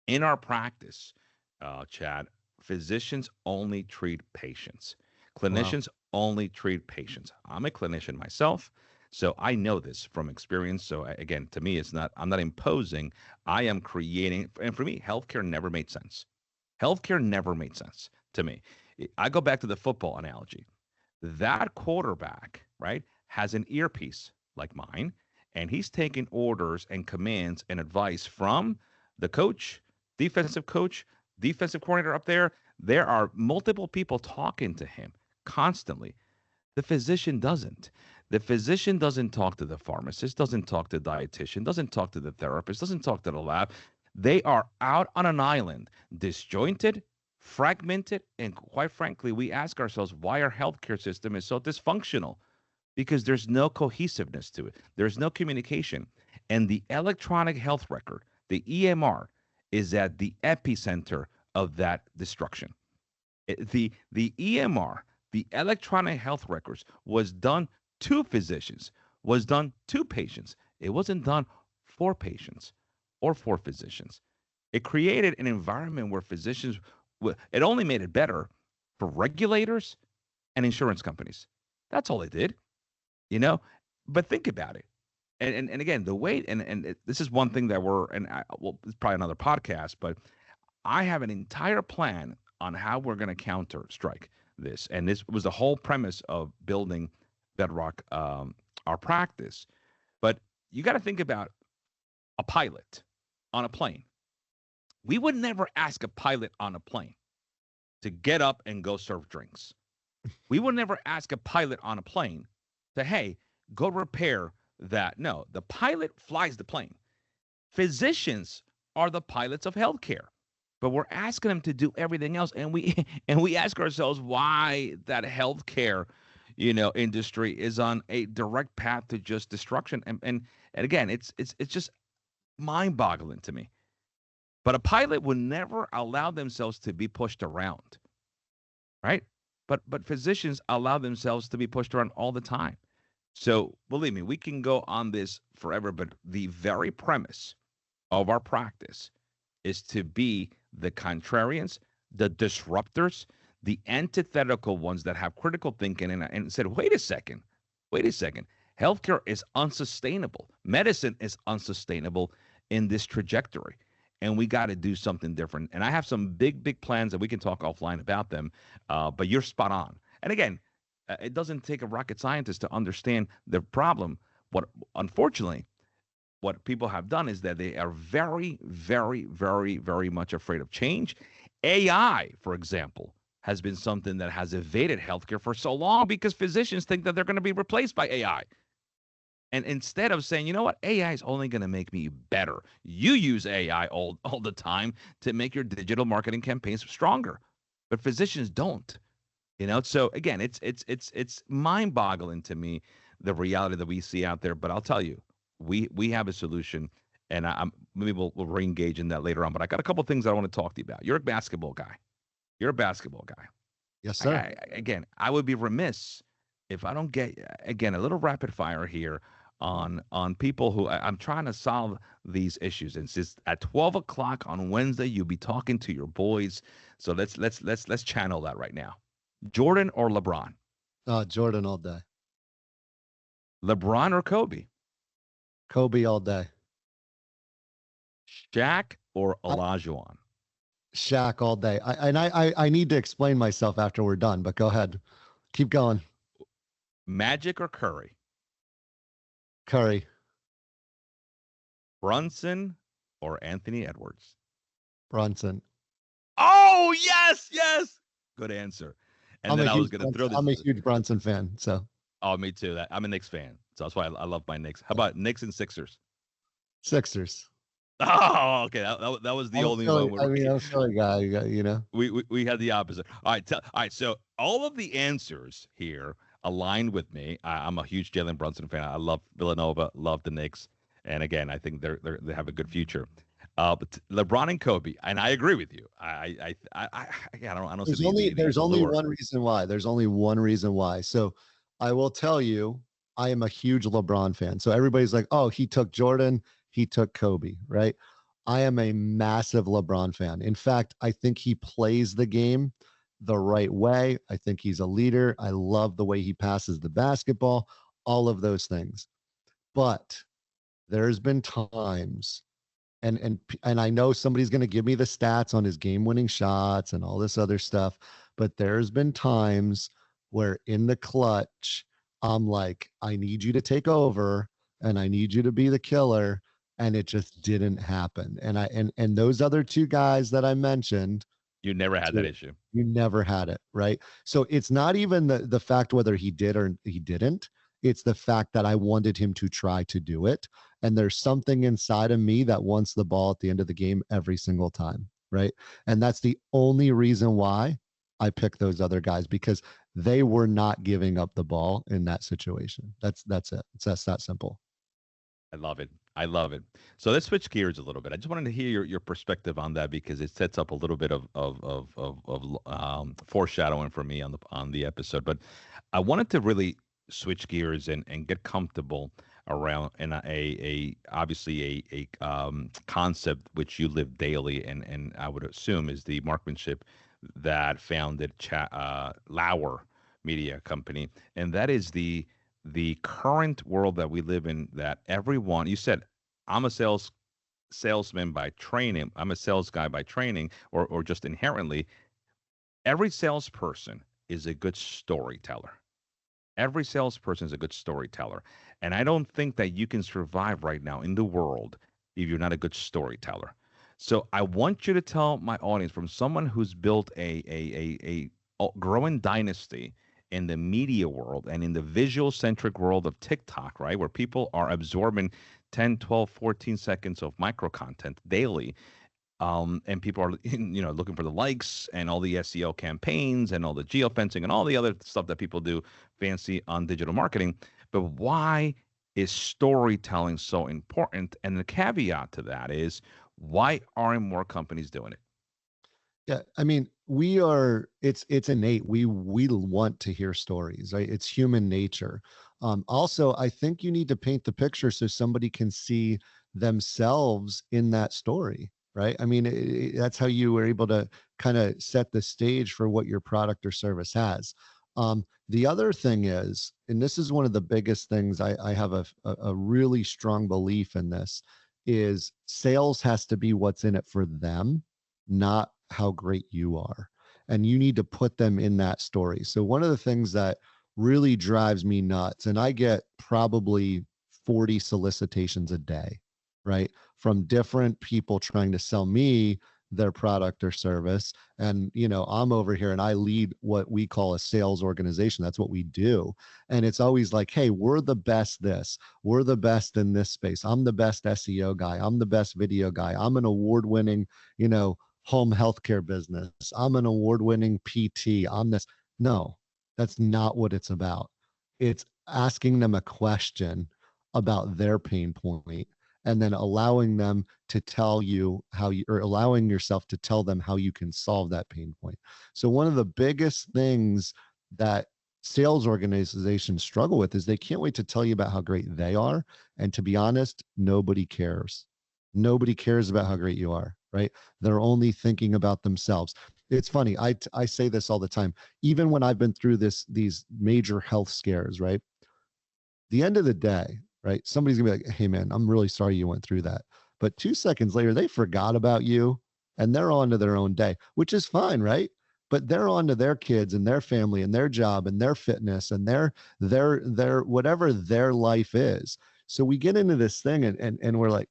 In our practice, Chad, physicians only treat patients. Wow. Clinicians only treat patients. I'm a clinician myself, so I know this from experience. So again, to me, I'm not imposing. I am creating. And for me, healthcare never made sense. Healthcare never made sense to me. I go back to the football analogy. That quarterback, right, has an earpiece like mine, and he's taking orders and commands and advice from the coach, defensive coach, defensive coordinator up there. There are multiple people talking to him constantly. The physician doesn't. The physician doesn't talk to the pharmacist, doesn't talk to the dietitian, doesn't talk to the therapist, doesn't talk to the lab. They are out on an island, disjointed, fragmented, and quite frankly, we ask ourselves why our healthcare system is so dysfunctional because there's no cohesiveness to it. There's no communication. And the electronic health record, the EMR, is at the epicenter of that destruction. The EMR, the electronic health records, was done to physicians, was done to patients. It wasn't done for patients or for physicians. It created an environment where physicians, it only made it better for regulators and insurance companies. That's all it did, you know? But think about it. And again, the way, this is one thing that well, it's probably another podcast, but I have an entire plan on how we're going to counter strike this. And this was the whole premise of building Bedrock, our practice. But you got to think about a pilot on a plane. We would never ask a pilot on a plane to get up and go serve drinks. We would never ask a pilot on a plane to, hey, go repair that. No, the pilot flies the plane. Physicians are the pilots of healthcare, but we're asking them to do everything else, and we and we ask ourselves why that healthcare, industry is on a direct path to just destruction. And again, it's just mind-boggling to me. But a pilot would never allow themselves to be pushed around, right? But physicians allow themselves to be pushed around all the time. So believe me, we can go on this forever, but the very premise of our practice is to be the contrarians, the disruptors, the antithetical ones that have critical thinking and said, wait a second. Healthcare is unsustainable. Medicine is unsustainable in this trajectory. And we got to do something different. And I have some big, big plans that we can talk offline about them. But you're spot on. And again, it doesn't take a rocket scientist to understand the problem. What unfortunately what people have done is that they are very, very, very, very much afraid of change. AI, for example, has been something that has evaded healthcare for so long because physicians think that they're going to be replaced by AI. And instead of saying, you know what, AI is only going to make me better, you use AI all the time to make your digital marketing campaigns stronger. But physicians don't. So again, it's mind-boggling to me the reality that we see out there. But I'll tell you, we have a solution, and I'm maybe we'll re-engage in that later on. But I got a couple of things I want to talk to you about. You're a basketball guy. You're a basketball guy. Yes, sir. Again, I would be remiss if I don't get again a little rapid fire here on people who I'm trying to solve these issues. And since at 12 o'clock on Wednesday, you'll be talking to your boys. So let's channel that right now. Jordan or LeBron? Jordan all day. LeBron or Kobe? Kobe all day. Shaq or I- Olajuwon? Shaq all day. I need to explain myself after we're done, but go ahead. Keep going. Magic or Curry? Curry. Brunson or Anthony Edwards? Brunson. Oh, yes, yes. Good answer. And then I was going to throw this. I'm a huge Brunson fan. So. Oh, me too. I'm a Knicks fan. So that's why I love my Knicks. How about Knicks and Sixers? Sixers. Oh, okay. That was the only one. I'm a Philly guy, We had the opposite. All right. So all of the answers here aligned with me. I'm a huge Jalen Brunson fan. I love Villanova, love the Knicks, and again, I think they have a good future. But LeBron and Kobe, and I agree with you. I don't see there's only one reason why. There's only one reason why. So I will tell you, I am a huge LeBron fan. So everybody's like, oh, he took Jordan, he took Kobe, right? I am a massive LeBron fan. In fact, I think he plays the game the right way. I think he's a leader. I love the way he passes the basketball, all of those things. But there's been times, and I know somebody's going to give me the stats on his game-winning shots and all this other stuff, but there's been times where in the clutch, I'm like, I need you to take over and I need you to be the killer, and it just didn't happen. And those other two guys that I mentioned, you never had that issue. You never had it, right? So it's not even the fact whether he did or he didn't. It's the fact that I wanted him to try to do it. And there's something inside of me that wants the ball at the end of the game every single time, right? And that's the only reason why I picked those other guys, because they were not giving up the ball in that situation. That's it. It's that simple. I love it. I love it. So let's switch gears a little bit. I just wanted to hear your perspective on that, because it sets up a little bit of foreshadowing for me on the episode. But I wanted to really switch gears and get comfortable around in obviously a concept which you live daily, and I would assume is the marksmanship that founded Lauer Media Company, and that is the current world that we live in, that everyone, you said, I'm a salesman by training, I'm a sales guy by training, or just inherently, every salesperson is a good storyteller. Every salesperson is a good storyteller. And I don't think that you can survive right now in the world if you're not a good storyteller. So I want you to tell my audience, from someone who's built a growing dynasty in the media world and in the visual centric world of TikTok, right, where people are absorbing 10, 12, 14 seconds of micro content daily, and people are looking for the likes and all the SEO campaigns and all the geofencing and all the other stuff that people do fancy on digital marketing. But why is storytelling so important? And the caveat to that is, why aren't more companies doing it? Yeah, I mean, we are, it's innate. We want to hear stories, right? It's human nature. Also, I think you need to paint the picture so somebody can see themselves in that story, right? I mean, that's how you were able to kind of set the stage for what your product or service has. The other thing is, and this is one of the biggest things, I have a really strong belief in this, is sales has to be what's in it for them, not how great you are. And you need to put them in that story. So one of the things that really drives me nuts, and I get probably 40 solicitations a day, right? From different people trying to sell me their product or service. And, I'm over here and I lead what we call a sales organization. That's what we do. And it's always like, hey, we're the best this, we're the best in this space. I'm the best SEO guy. I'm the best video guy. I'm an award-winning, home healthcare business. I'm an award-winning PT. I'm this. No, that's not what it's about. It's asking them a question about their pain point and then allowing them to tell you how you, or allowing yourself to tell them how you can solve that pain point. So one of the biggest things that sales organizations struggle with is they can't wait to tell you about how great they are. And to be honest, nobody cares. Nobody cares about how great you are, right? They're only thinking about themselves. It's funny. I say this all the time. Even when I've been through these major health scares, right? The end of the day, right? Somebody's gonna be like, hey man, I'm really sorry you went through that. But 2 seconds later, they forgot about you and they're on to their own day, which is fine, right? But they're on to their kids and their family and their job and their fitness and their whatever their life is. So we get into this thing and we're like,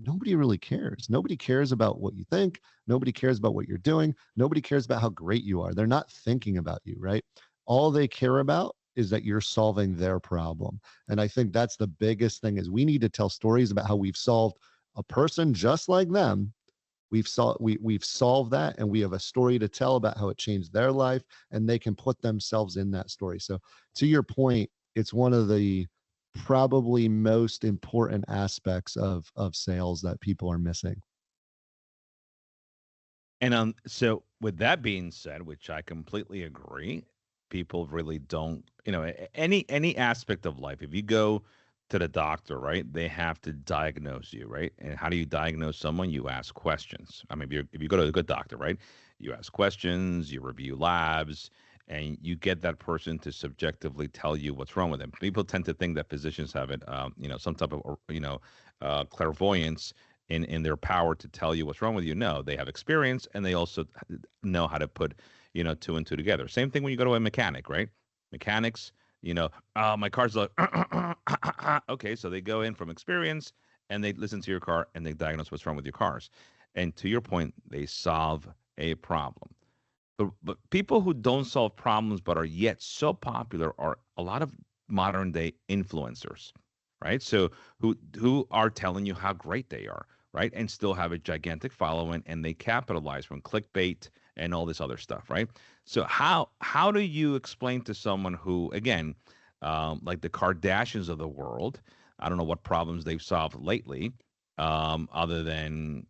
nobody really cares. Nobody cares about what you think. Nobody cares about what you're doing. Nobody cares about how great you are. They're not thinking about you, right? All they care about is that you're solving their problem. And I think that's the biggest thing is we need to tell stories about how we've solved a person just like them. We've solved that and we have a story to tell about how it changed their life and they can put themselves in that story. So to your point, it's one of the probably most important aspects of sales that people are missing. And so with that being said, which I completely agree, people really don't, any aspect of life. If you go to the doctor, right, they have to diagnose you, right? And how do you diagnose someone? You ask questions. I mean, if you go to a good doctor, right, you ask questions, you review labs, and you get that person to subjectively tell you what's wrong with them. People tend to think that physicians have it, some type of, clairvoyance in their power to tell you what's wrong with you. No, they have experience and they also know how to put, two and two together. Same thing when you go to a mechanic, right? Mechanics, my car's like, okay, so they go in from experience and they listen to your car and they diagnose what's wrong with your cars. And to your point, they solve a problem. But people who don't solve problems but are yet so popular are a lot of modern day influencers, right? So who are telling you how great they are, right? And still have a gigantic following and they capitalize from clickbait and all this other stuff, right? So how do you explain to someone who, again, like the Kardashians of the world, I don't know what problems they've solved lately, other than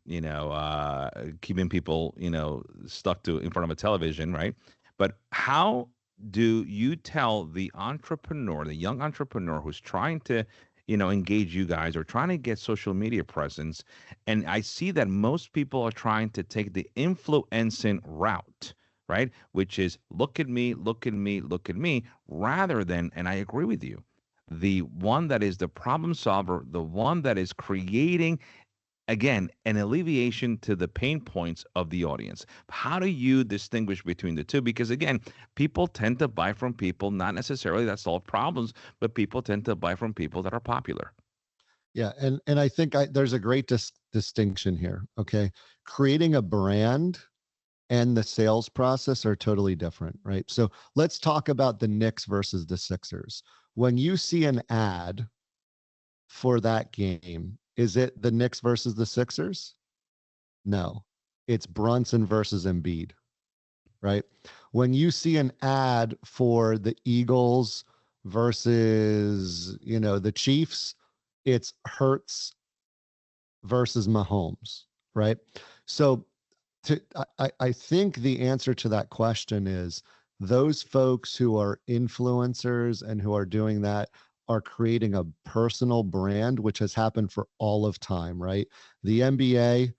keeping people stuck to in front of a television, right? But how do you tell the entrepreneur, the young entrepreneur who's trying to engage you guys or trying to get social media presence? And I see that most people are trying to take the influencing route, right? Which is look at me, look at me, look at me, rather than, and I agree with you, the one that is the problem solver, the one that is creating, again, an alleviation to the pain points of the audience. How do you distinguish between the two? Because again, people tend to buy from people not necessarily that solve problems, but people tend to buy from people that are popular. Yeah, and I think there's a great distinction here. Okay, creating a brand and the sales process are totally different, right? So let's talk about the Knicks versus the Sixers. When you see an ad for that game, is it the Knicks versus the Sixers? No, it's Brunson versus Embiid, right? When you see an ad for the Eagles versus, the Chiefs, it's Hurts versus Mahomes, right? So I think the answer to that question is those folks who are influencers and who are doing that are creating a personal brand, which has happened for all of time, right? The NBA,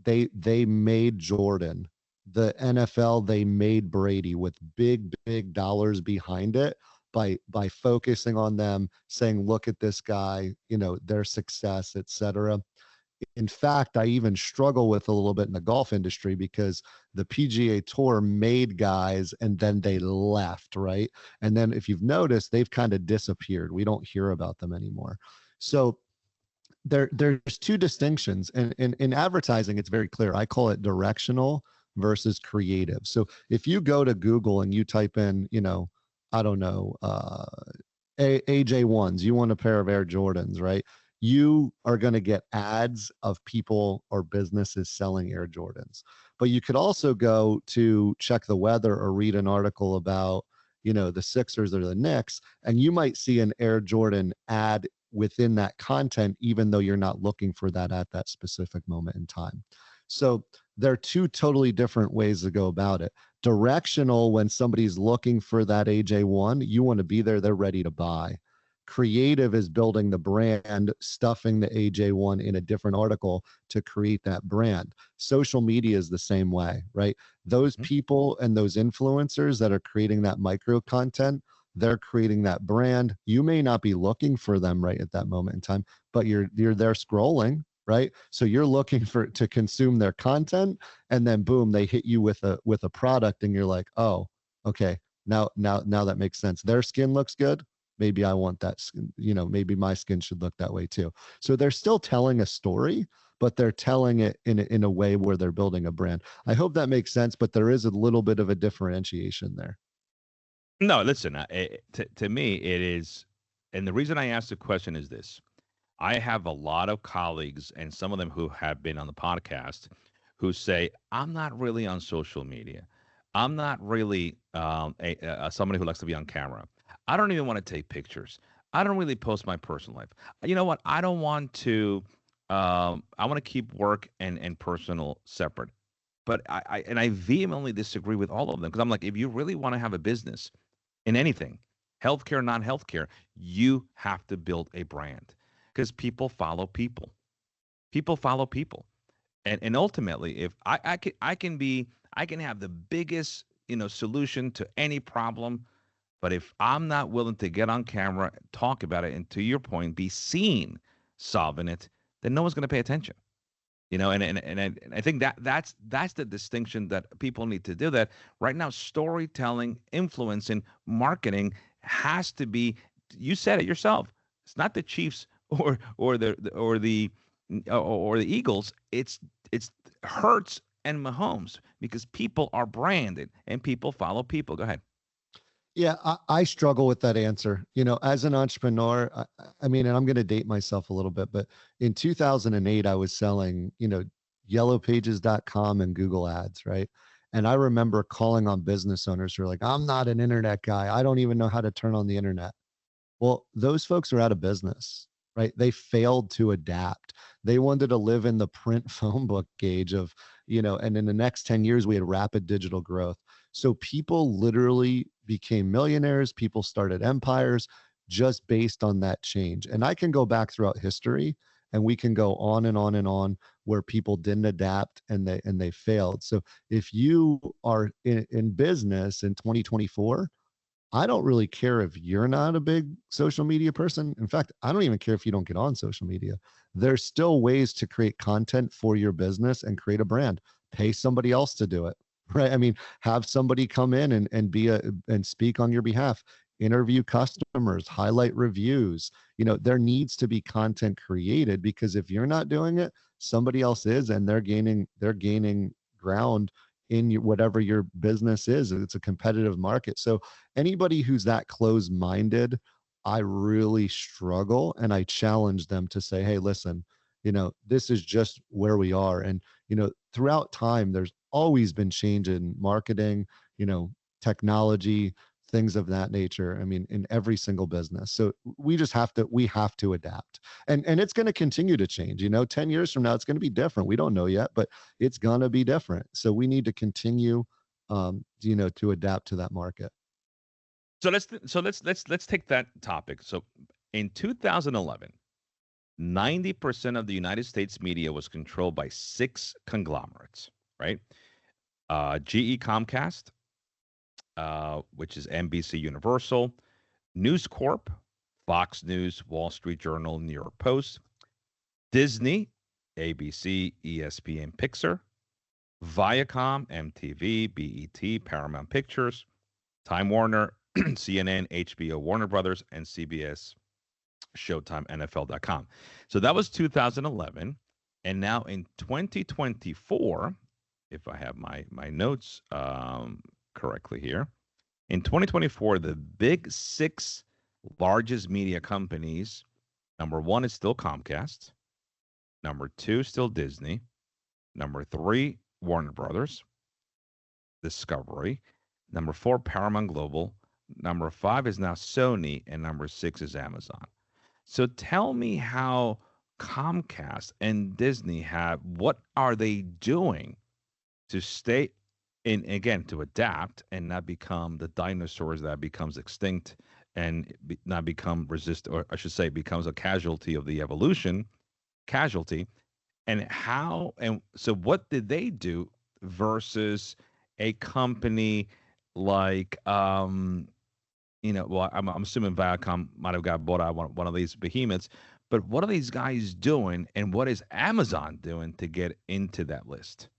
they made Jordan. The NFL, they made Brady with big dollars behind it by focusing on them, saying, look at this guy, their success, etc. In fact, I even struggle with a little bit in the golf industry because the PGA Tour made guys and then they left, right? And then if you've noticed, they've kind of disappeared. We don't hear about them anymore. So there's two distinctions. And in advertising, it's very clear. I call it directional versus creative. So if you go to Google and you type in, I don't know, AJ1s, you want a pair of Air Jordans, right? You are going to get ads of people or businesses selling Air Jordans. But you could also go to check the weather or read an article about, the Sixers or the Knicks, and you might see an Air Jordan ad within that content, even though you're not looking for that at that specific moment in time. So there are two totally different ways to go about it. Directional, when somebody's looking for that AJ1, you want to be there, they're ready to buy. Creative is building the brand, stuffing the AJ1 in a different article to create that brand. Social media is the same way, right? Those people and those influencers that are creating that micro content, they're creating that brand. You may not be looking for them right at that moment in time, but you're there scrolling, right? So you're looking to consume their content, and then boom, they hit you with a product, and you're like, oh, okay, now that makes sense. Their skin looks good. Maybe I want that skin, maybe my skin should look that way too. So they're still telling a story, but they're telling it in a way where they're building a brand. I hope that makes sense, but there is a little bit of a differentiation there. No, listen, to me, it is. And the reason I asked the question is this. I have a lot of colleagues, and some of them who have been on the podcast, who say, I'm not really on social media. I'm not really somebody who likes to be on camera. I don't even want to take pictures. I don't really post my personal life. You know what? I don't want to. I want to keep work and personal separate. But I vehemently disagree with all of them because I'm like, if you really want to have a business in anything, healthcare, non-healthcare, you have to build a brand because people follow people. People follow people, and ultimately, if I can have the biggest solution to any problem, but if I'm not willing to get on camera, talk about it, and to your point, be seen solving it, then no one's going to pay attention. And I think that's the distinction that people need to do. That right now, storytelling, influencing, marketing has to be. You said it yourself. It's not the Chiefs or the Eagles. It's Hurts and Mahomes because people are branded and people follow people. Go ahead. Yeah, I struggle with that answer. As an entrepreneur, I mean, and I'm going to date myself a little bit, but in 2008, I was selling, yellowpages.com and Google ads, right? And I remember calling on business owners who are like, I'm not an internet guy. I don't even know how to turn on the internet. Well, those folks are out of business, right? They failed to adapt. They wanted to live in the print phone book age of, and in the next 10 years, we had rapid digital growth. So people literally became millionaires. People started empires just based on that change. And I can go back throughout history and we can go on and on and on where people didn't adapt and they failed. So if you are in business in 2024, I don't really care if you're not a big social media person. In fact, I don't even care if you don't get on social media. There's still ways to create content for your business and create a brand. Pay somebody else to do it, right? I mean, have somebody come in and speak on your behalf, interview customers, highlight reviews. There needs to be content created because if you're not doing it, somebody else is, and they're gaining ground in whatever your business is. It's a competitive market. So anybody who's that closed-minded, I really struggle, and I challenge them to say, hey, listen, this is just where we are. And, throughout time, there's always been change in marketing, you know, technology, things of that nature. I mean, in every single business. So we have to adapt. And it's going to continue to change. 10 years from now, it's going to be different. We don't know yet, but it's going to be different. So we need to continue, to adapt to that market. So let's take that topic. So in 2011, 90% of the United States media was controlled by six conglomerates, right? GE Comcast, which is NBC Universal, News Corp, Fox News, Wall Street Journal, New York Post, Disney, ABC, ESPN, Pixar, Viacom, MTV, BET, Paramount Pictures, Time Warner, CNN, HBO, Warner Brothers, and CBS, Showtime, NFL.com. So that was 2011. And now in 2024, if I have my notes correctly here, in 2024, the big six largest media companies, number one is still Comcast. Number two, still Disney. Number three, Warner Brothers, Discovery. Number four, Paramount Global. Number five is now Sony. And number six is Amazon. So tell me how Comcast and Disney what are they doing to stay in, again, to adapt and not become the dinosaurs that becomes extinct and not become or I should say, becomes a casualty of the evolution casualty. And so what did they do versus a company like, well, I'm assuming Viacom might have got bought out one of these behemoths, but what are these guys doing, and what is Amazon doing to get into that list?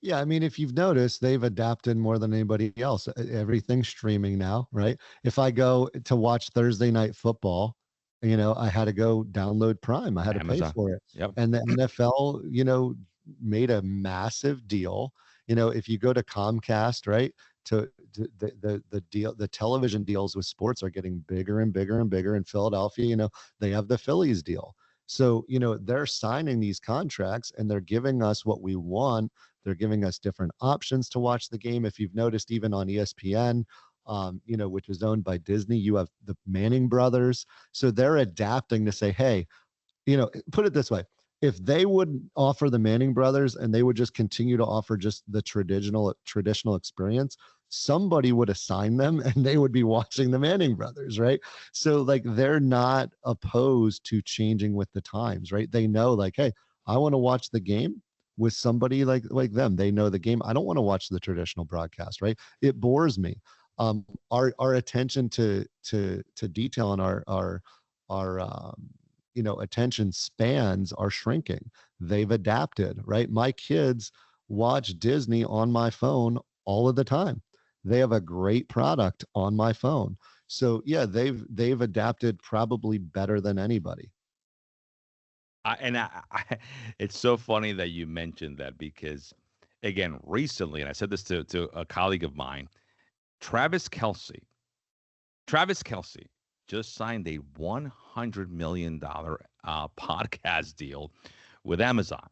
Yeah, I mean, if you've noticed, they've adapted more than anybody else. Everything's streaming now, right? If I go to watch Thursday night football, I had to go download Prime. I had to pay Amazon. for it. Yep. And the NFL, made a massive deal. If you go to Comcast, right, to the deal, the television deals with sports are getting bigger and bigger and bigger. In Philadelphia, they have the Phillies deal. So, they're signing these contracts and they're giving us what we want. They're giving us different options to watch the game. If you've noticed, even on ESPN, which is owned by Disney, you have the Manning brothers. So they're adapting to say, hey, put it this way. If they would offer the Manning brothers and they would just continue to offer just the traditional experience, somebody would assign them and they would be watching the Manning brothers, right? So like they're not opposed to changing with the times, right? They know like, hey, I want to watch the game with somebody like them. They know the game. I don't want to watch the traditional broadcast, right? It bores me. Our attention to detail and our attention spans are shrinking. They've adapted, right? My kids watch Disney on my phone all of the time. They have a great product on my phone. So yeah, they've adapted probably better than anybody. It's so funny that you mentioned that because, again, recently, and I said this to a colleague of mine, Travis Kelce. Travis Kelce just signed a $100 million podcast deal with Amazon,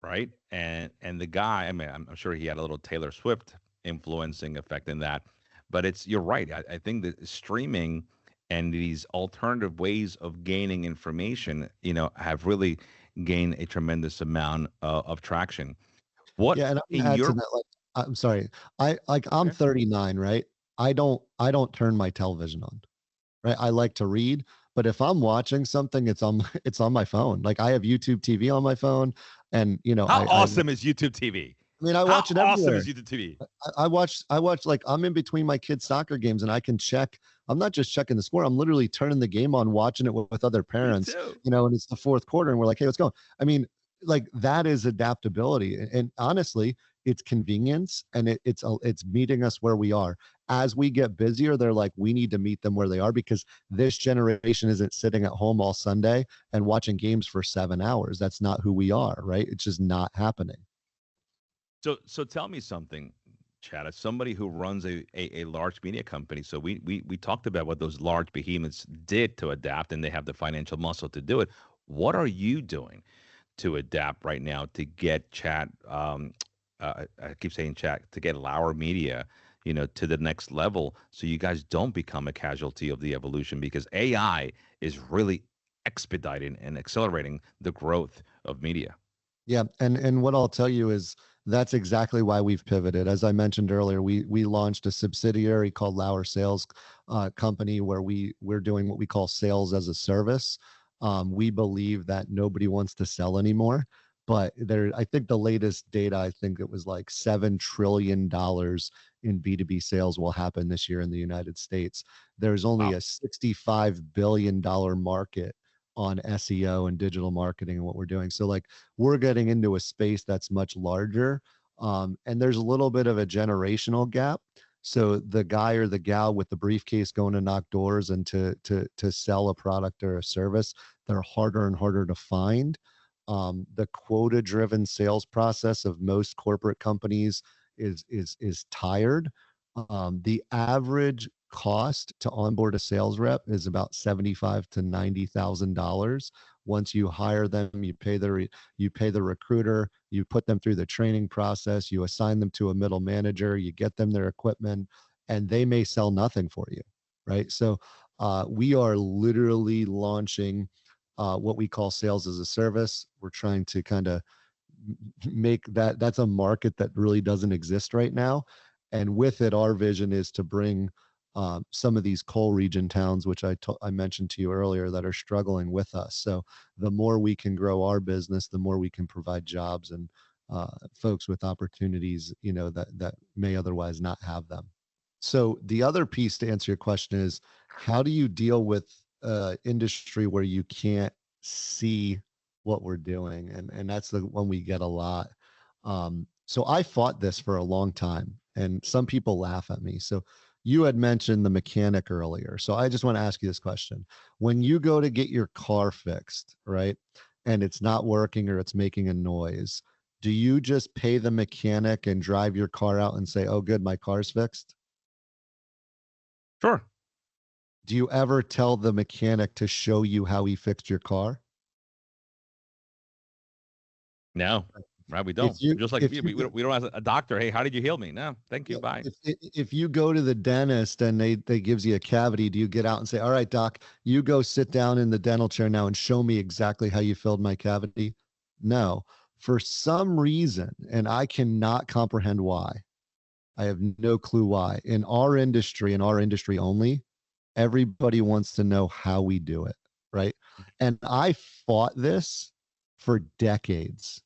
right? And the guy, I mean, I'm sure he had a little Taylor Swift influencing effect in that, but you're right. I think that streaming and these alternative ways of gaining information, have really gained a tremendous amount of traction. What Yeah, and I'm in gonna add to your that. Like, I'm sorry. I'm Okay. 39, right? I don't turn my television on, right? I like to read, but if I'm watching something, it's on my phone. Like I have YouTube TV on my phone, and How awesome is YouTube TV? I mean, I How watch it awesome everywhere. is YouTube TV? I watch like I'm in between my kids' soccer games and I can check. I'm not just checking the score. I'm literally turning the game on, watching it with other Me parents, too. and it's the fourth quarter and we're like, hey, what's going? I mean, like that is adaptability. And honestly, it's convenience and it's meeting us where we are. As we get busier, they're like, we need to meet them where they are because this generation isn't sitting at home all Sunday and watching games for 7 hours. That's not who we are, right? It's just not happening. So tell me something, Chad. As somebody who runs a large media company, so we talked about what those large behemoths did to adapt, and they have the financial muscle to do it. What are you doing to adapt right now to get Chad? I keep saying Chad, to get Lauer Media, to the next level, so you guys don't become a casualty of the evolution, because AI is really expediting and accelerating the growth of media. Yeah, and what I'll tell you is that's exactly why we've pivoted. As I mentioned earlier, we launched a subsidiary called Lauer Sales Company, where we're doing what we call sales as a service. We believe that nobody wants to sell anymore, but I think the latest data, I think it was like $7 trillion in B2B sales will happen this year in the United States. There's only Wow. a $65 billion market on SEO and digital marketing and what we're doing. So like we're getting into a space that's much larger. And there's a little bit of a generational gap. So the guy or the gal with the briefcase going to knock doors and to sell a product or a service, they're harder and harder to find. The quota driven sales process of most corporate companies is tired. The average cost to onboard a sales rep is about 75 to $90,000. Once you hire them, you pay the recruiter, you put them through the training process, you assign them to a middle manager, you get them their equipment, and they may sell nothing for you, right? So we are literally launching what we call sales as a service. We're trying to kind of make that's a market that really doesn't exist right now. And with it, our vision is to bring some of these coal region towns, which I mentioned to you earlier, that are struggling with us. So the more we can grow our business, the more we can provide jobs and folks with opportunities, that may otherwise not have them. So the other piece to answer your question is, how do you deal with industry where you can't see what we're doing? And that's the one we get a lot. So I fought this for a long time, and some people laugh at me. So you had mentioned the mechanic earlier. So I just want to ask you this question. When you go to get your car fixed, right, and it's not working or it's making a noise, do you just pay the mechanic and drive your car out and say, oh, good, my car's fixed? Sure. Do you ever tell the mechanic to show you how he fixed your car? No, right? We If don't. you Just like if we you don't, we don't ask a doctor, hey, how did you heal me? No, thank you. Yeah, Bye. if you go to the dentist and they gives you a cavity, do you get out and say, "All right, doc, you go sit down in the dental chair now and show me exactly how you filled my cavity"? No. For some reason, and I cannot comprehend why. I have no clue why. In our industry only, everybody wants to know how we do it, right? And I fought this for decades.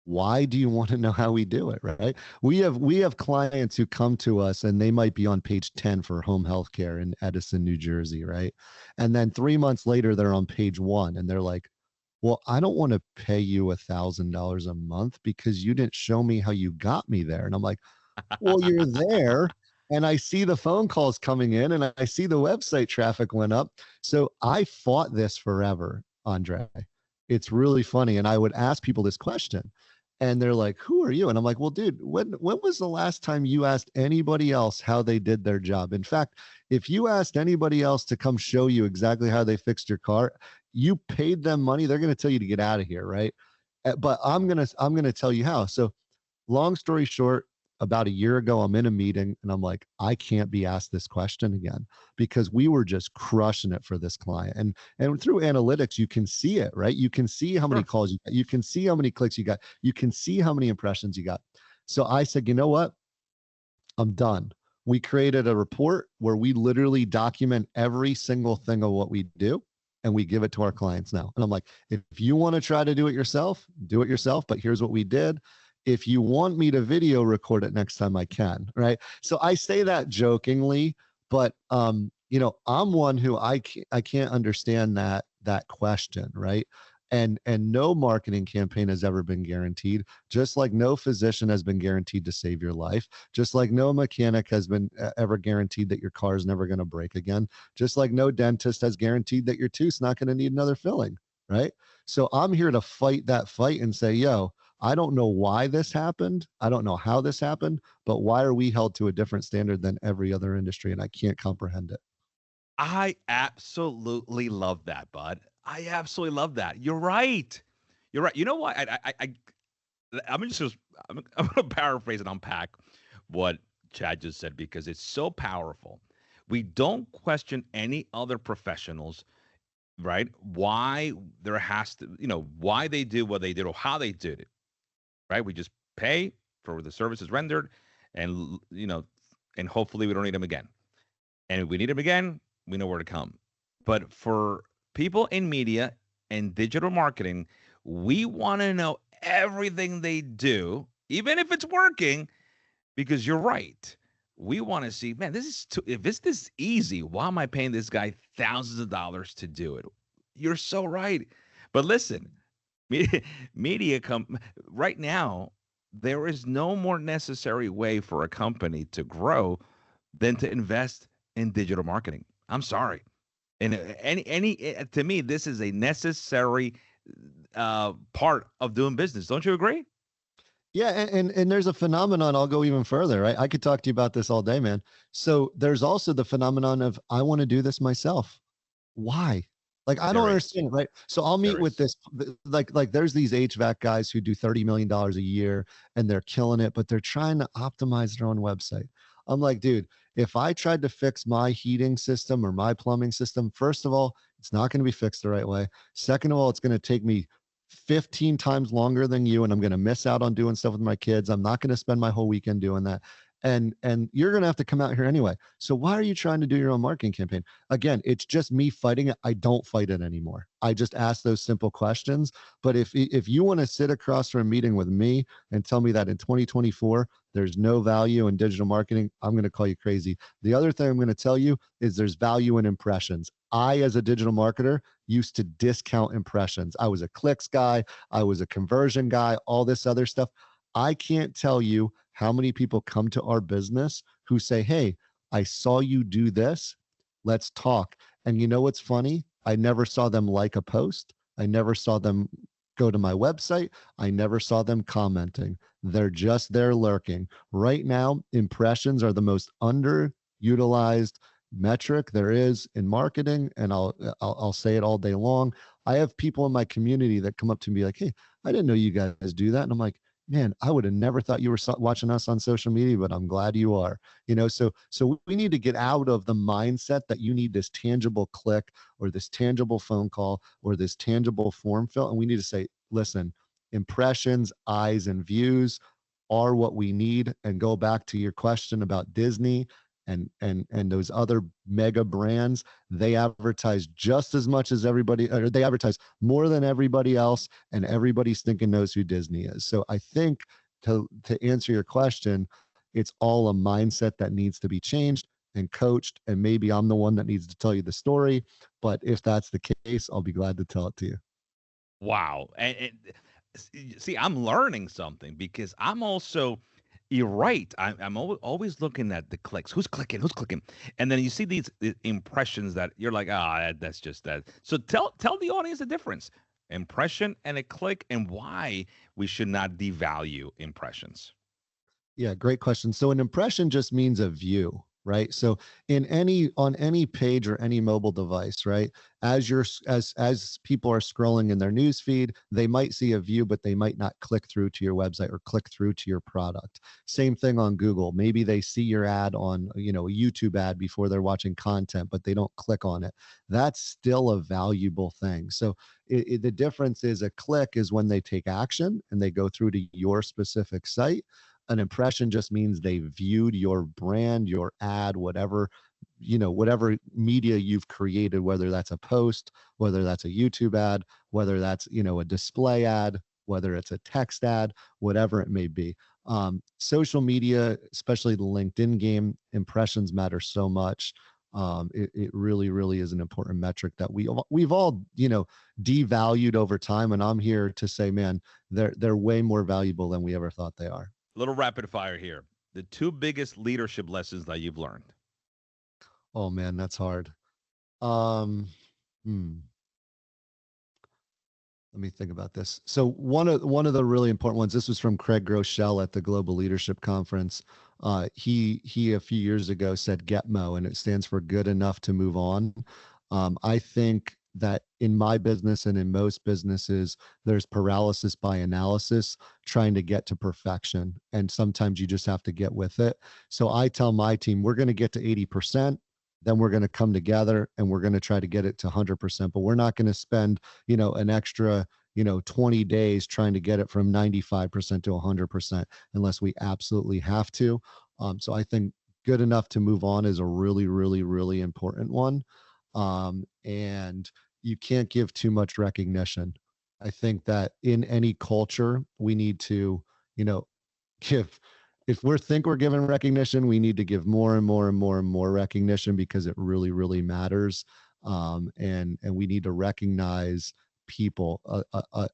Why do you want to know how we do it, right? We have clients who come to us and they might be on page 10 for home health care in Edison, New Jersey, right? And then 3 months later they're on page 1 and they're like, well, I don't want to pay you $1,000 a month because you didn't show me how you got me there. And I'm like, well, you're there and I see the phone calls coming in and I see the website traffic went up. So I fought this forever, Andre. It's really funny. And I would ask people this question and they're like, who are you? And I'm like, well, dude, when was the last time you asked anybody else how they did their job? In fact, if you asked anybody else to come show you exactly how they fixed your car, you paid them money, they're going to tell you to get out of here, right? But I'm going to tell you how. So long story short, about a year ago, I'm in a meeting and I'm like, I can't be asked this question again because we were just crushing it for this client. And through analytics, you can see it, right? You can see how many Sure. calls you got, you can see how many clicks you got, you can see how many impressions you got. So I said, you know what? I'm done. We created a report where we literally document every single thing of what we do and we give it to our clients now. And I'm like, if you want to try to do it yourself, do it yourself. But here's what we did. If you want me to video record it next time, I can. Right. So I say that jokingly, but I'm one who I can't understand that question. Right. And no marketing campaign has ever been guaranteed, just like no physician has been guaranteed to save your life, just like no mechanic has been ever guaranteed that your car is never going to break again, just like no dentist has guaranteed that your tooth's not going to need another filling, right? So I'm here to fight that fight and say, yo, I don't know why this happened. I don't know how this happened, but why are we held to a different standard than every other industry? And I can't comprehend it. I absolutely love that, bud. I absolutely love that. You're right. You're right. You know what? I'm just I'm going to paraphrase and unpack what Chad just said because it's so powerful. We don't question any other professionals, right? Why there has to, why they do what they did or how they did it, right? We just pay for the services rendered, and and hopefully we don't need them again. And if we need them again, we know where to come. But for people in media and digital marketing, we want to know everything they do, even if it's working, because you're right. We want to see, man, if it's this easy, why am I paying this guy thousands of dollars to do it? You're so right. But listen, media, media right now, there is no more necessary way for a company to grow than to invest in digital marketing. I'm sorry. And to me, this is a necessary part of doing business. Don't you agree? Yeah, and there's a phenomenon. I'll go even further, right? I could talk to you about this all day, man. So there's also the phenomenon of I want to do this myself. Why? Like I don't There is. understand, right? So I'll meet There with is. this like there's these HVAC guys who do $30 million a year and they're killing it, but they're trying to optimize their own website. I'm like, dude, if I tried to fix my heating system or my plumbing system, first of all, it's not going to be fixed the right way. Second of all, it's going to take me 15 times longer than you, and I'm going to miss out on doing stuff with my kids. I'm not going to spend my whole weekend doing that. And you're going to have to come out here anyway. So why are you trying to do your own marketing campaign? Again, it's just me fighting it. I don't fight it anymore. I just ask those simple questions. But if you want to sit across from a meeting with me and tell me that in 2024 there's no value in digital marketing, I'm going to call you crazy. The other thing I'm going to tell you is there's value in impressions. I, as a digital marketer, used to discount impressions. I was a clicks guy, I was a conversion guy, all this other stuff. I can't tell you how many people come to our business who say, hey, I saw you do this. Let's talk. And you know what's funny? I never saw them like a post. I never saw them go to my website. I never saw them commenting. They're just there lurking. Right now, impressions are the most underutilized metric there is in marketing, and I'll say it all day long. I have people in my community that come up to me like, hey, I didn't know you guys do that. And I'm like, man, I would have never thought you were watching us on social media, but I'm glad you are. So we need to get out of the mindset that you need this tangible click or this tangible phone call or this tangible form fill. And we need to say, listen, impressions, eyes, and views are what we need. And go back to your question about Disney and those other mega brands. They advertise just as much as everybody, or they advertise more than everybody else, and everybody stinking knows who Disney is. So I think to answer your question, it's all a mindset that needs to be changed and coached, and maybe I'm the one that needs to tell you the story, but if that's the case, I'll be glad to tell it to you. Wow. See, I'm learning something because I'm also, you're right. I'm always looking at the clicks. Who's clicking? Who's clicking? And then you see these impressions that you're like, that's just that. So tell the audience the difference. Impression and a click, and why we should not devalue impressions. Yeah, great question. So an impression just means a view, right? So on any page or any mobile device, right? As people are scrolling in their news feed, they might see a view, but they might not click through to your website or click through to your product. Same thing on Google. Maybe they see your ad on, a YouTube ad before they're watching content, but they don't click on it. That's still a valuable thing. So the difference is a click is when they take action and they go through to your specific site. An impression just means they viewed your brand, your ad, whatever media you've created, whether that's a post, whether that's a YouTube ad, whether that's, a display ad, whether it's a text ad, whatever it may be. Social media, especially the LinkedIn game, impressions matter so much. It really, really is an important metric that we've all, devalued over time. And I'm here to say, man, they're way more valuable than we ever thought they are. Little rapid fire here. The two biggest leadership lessons that you've learned. Oh man, that's hard. Um, hmm. Let me think about this. So one of the really important ones. This was from Craig Groeschel at the Global Leadership Conference. He a few years ago said GETMO, and it stands for good enough to move on. I think that in my business and in most businesses, there's paralysis by analysis, trying to get to perfection, and sometimes you just have to get with it. So I tell my team, we're going to get to 80%. Then we're going to come together and we're going to try to get it to 100%, but we're not going to spend an extra 20 days trying to get it from 95% to 100% unless we absolutely have to. So I think good enough to move on is a really, really, really important one. And you can't give too much recognition. I think that in any culture, we need to, you know, give, if we think we're giving recognition, we need to give more and more and more and more recognition because it really, really matters. And we need to recognize people.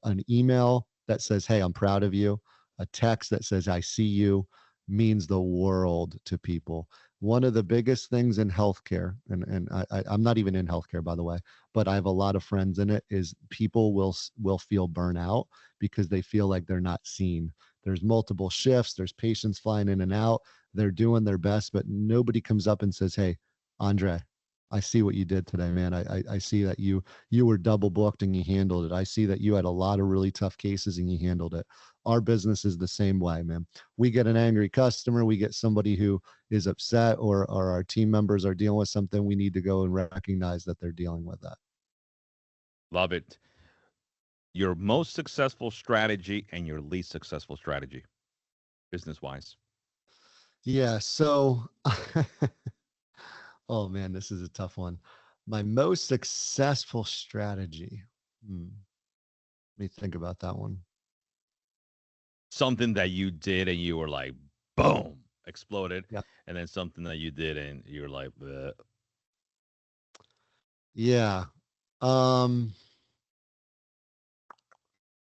An email that says, "Hey, I'm proud of you," a text that says, "I see you," means the world to people. One of the biggest things in healthcare, and I'm not even in healthcare, by the way, but I have a lot of friends in it, is people will feel burnout because they feel like they're not seen. There's multiple shifts, there's patients flying in and out, they're doing their best, but nobody comes up and says, "Hey, Andre, I see what you did today, man. I see that you were double booked and you handled it. I see that you had a lot of really tough cases and you handled it." Our business is the same way, man. We get an angry customer, we get somebody who is upset, or our team members are dealing with something, we need to go and recognize that they're dealing with that. Love it. Your most successful strategy and your least successful strategy, business wise. Yeah, so oh man, this is a tough one. My most successful strategy. Let me think about that one. Something that you did and you were like, boom, exploded. Yeah. And then something that you did and you're like, bleh. Yeah. Um,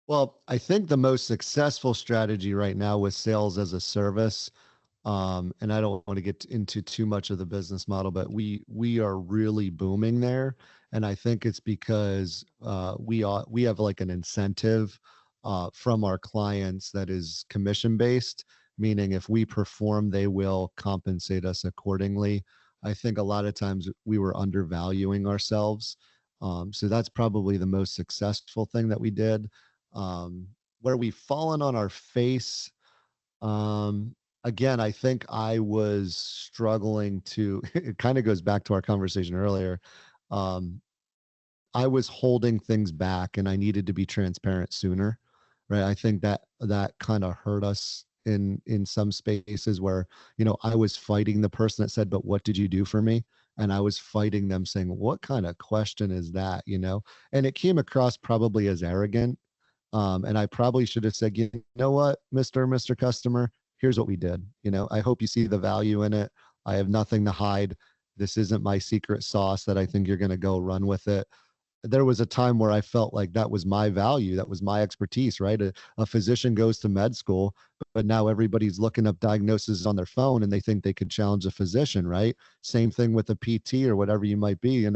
well, I think the most successful strategy right now with sales as a service, and I don't want to get into too much of the business model, but we are really booming there, and I think it's because we have like an incentive from our clients that is commission based, meaning if we perform, they will compensate us accordingly. I think a lot of times we were undervaluing ourselves, so that's probably the most successful thing that we did. Where we've fallen on our face, um, again, I think I was struggling to, it kind of goes back to our conversation earlier. Um, I was holding things back and I needed to be transparent sooner, right? I think that kind of hurt us in some spaces where, I was fighting the person that said, "But what did you do for me?" And I was fighting them saying, "What kind of question is that?" And it came across probably as arrogant. And I probably should have said, "You know what, Mr. Customer, here's what we did. I hope you see the value in it. I have nothing to hide. This isn't my secret sauce that I think you're going to go run with it." There was a time where I felt like that was my value, that was my expertise, right? A physician goes to med school, but now everybody's looking up diagnoses on their phone and they think they could challenge a physician, right? Same thing with a PT or whatever you might be.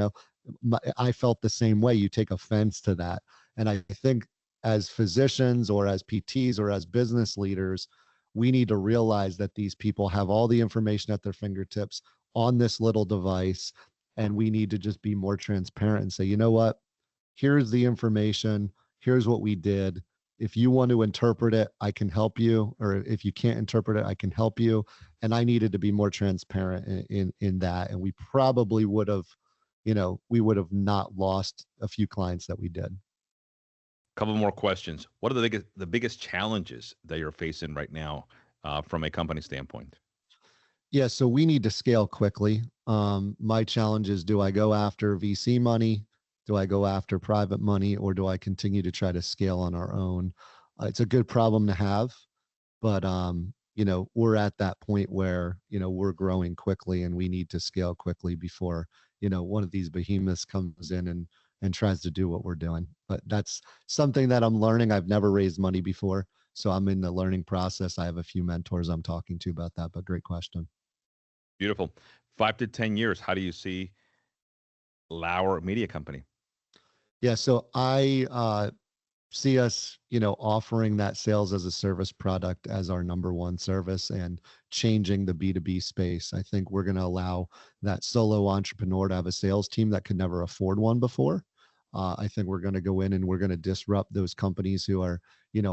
I felt the same way. You take offense to that. And I think as physicians or as PTs or as business leaders, we need to realize that these people have all the information at their fingertips on this little device, and we need to just be more transparent and say, "You know what, here's the information, here's what we did. If you want to interpret it, I can help you, or if you can't interpret it, I can help you." And I needed to be more transparent in that, and we probably would have, we would have not lost a few clients that we did. Couple more questions. What are the biggest challenges that you're facing right now from a company standpoint? Yeah, so we need to scale quickly. My challenge is, do I go after VC money? Do I go after private money, or do I continue to try to scale on our own? It's a good problem to have, but we're at that point where, we're growing quickly and we need to scale quickly before, one of these behemoths comes in and tries to do what we're doing. But that's something that I'm learning. I've never raised money before, so I'm in the learning process. I have a few mentors I'm talking to about that, but great question. Beautiful. 5 to 10 years, how do you see Lauer Media Company? Yeah, so see us, offering that sales as a service product as our number one service and changing the B2B space. I think we're going to allow that solo entrepreneur to have a sales team that could never afford one before. I think we're going to go in and we're going to disrupt those companies who are,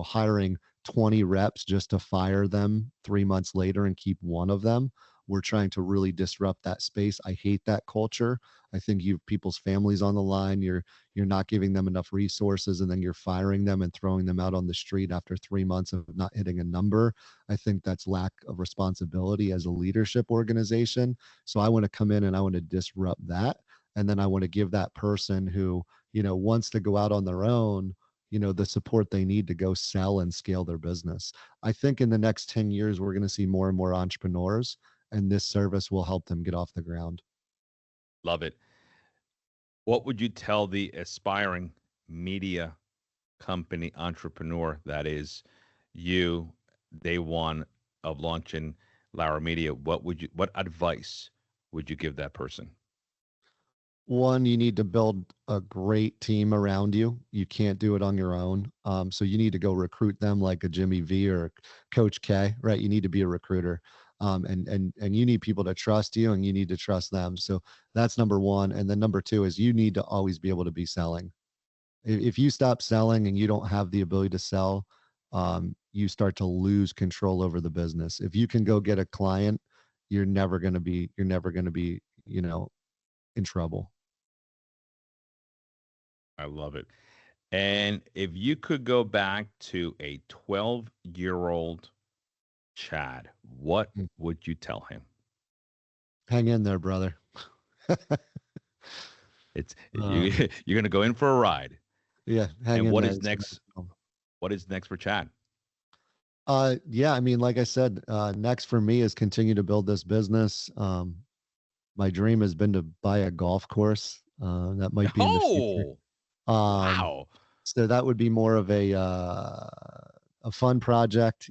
hiring 20 reps just to fire them 3 months later and keep one of them. We're trying to really disrupt that space. I hate that culture. I think you people's families on the line. You're not giving them enough resources, and then you're firing them and throwing them out on the street after 3 months of not hitting a number. I think that's lack of responsibility as a leadership organization. So I want to come in and I want to disrupt that. And then I want to give that person who, wants to go out on their own, the support they need to go sell and scale their business. I think in the next 10 years, we're going to see more and more entrepreneurs, and this service will help them get off the ground. Love it. What would you tell the aspiring media company entrepreneur that is you, day one of launching Lauer Media? What advice would you give that person? One, you need to build a great team around you. You can't do it on your own. So you need to go recruit them like a Jimmy V or Coach K, right? You need to be a recruiter. And you need people to trust you and you need to trust them. So that's number one. And then number two is you need to always be able to be selling. If you stop selling and you don't have the ability to sell, you start to lose control over the business. If you can go get a client, you're never going to be, in trouble. I love it. And if you could go back to a 12-year-old Chad, what Mm. would you tell him? Hang in there, brother. It's uh, you're gonna go in for a ride. yeah, hang And in what there. is next? What is next for Chad? Yeah, I mean, like I said, next for me is continue to build this business. My dream has been to buy a golf course. That might be in the future. Oh, Um, wow. so that would be more of a fun project,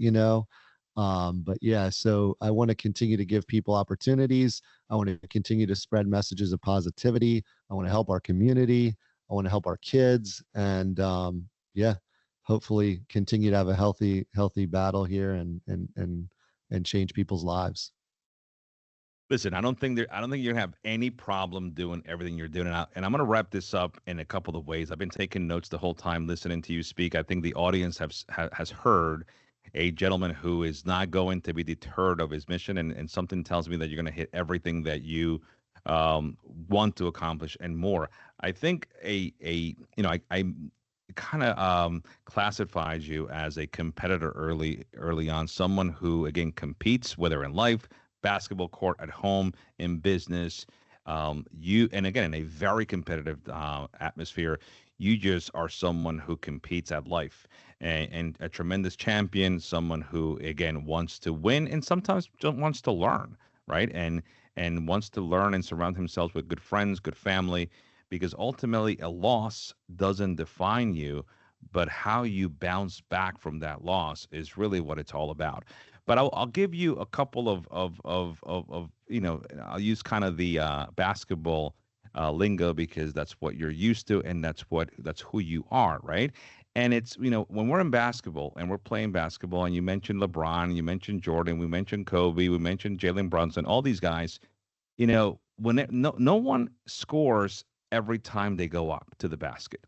But yeah, so I want to continue to give people opportunities. I want to continue to spread messages of positivity. I want to help our community. I want to help our kids, and yeah, hopefully continue to have a healthy battle here and change people's lives. Listen, I don't think you're gonna have any problem doing everything you're doing. And I'm gonna wrap this up in a couple of ways. I've been taking notes the whole time listening to you speak. I think the audience has heard a gentleman who is not going to be deterred of his mission, and something tells me that you're gonna hit everything that you want to accomplish and more. I think I kind of classified you as a competitor early on, someone who again competes, whether in life, basketball court, at home, in business. You and again in a very competitive atmosphere. You just are someone who competes at life, and a tremendous champion, someone who again wants to win and sometimes just wants to learn, right? And wants to learn and surround himself with good friends, good family, because ultimately a loss doesn't define you, but how you bounce back from that loss is really what it's all about. But I'll give you a couple of I'll use kind of the basketball lingo because that's what you're used to and that's who you are, right? And it's when we're in basketball and we're playing basketball, and you mentioned LeBron, you mentioned Jordan, we mentioned Kobe, we mentioned Jalen Brunson, all these guys, no one scores every time they go up to the basket,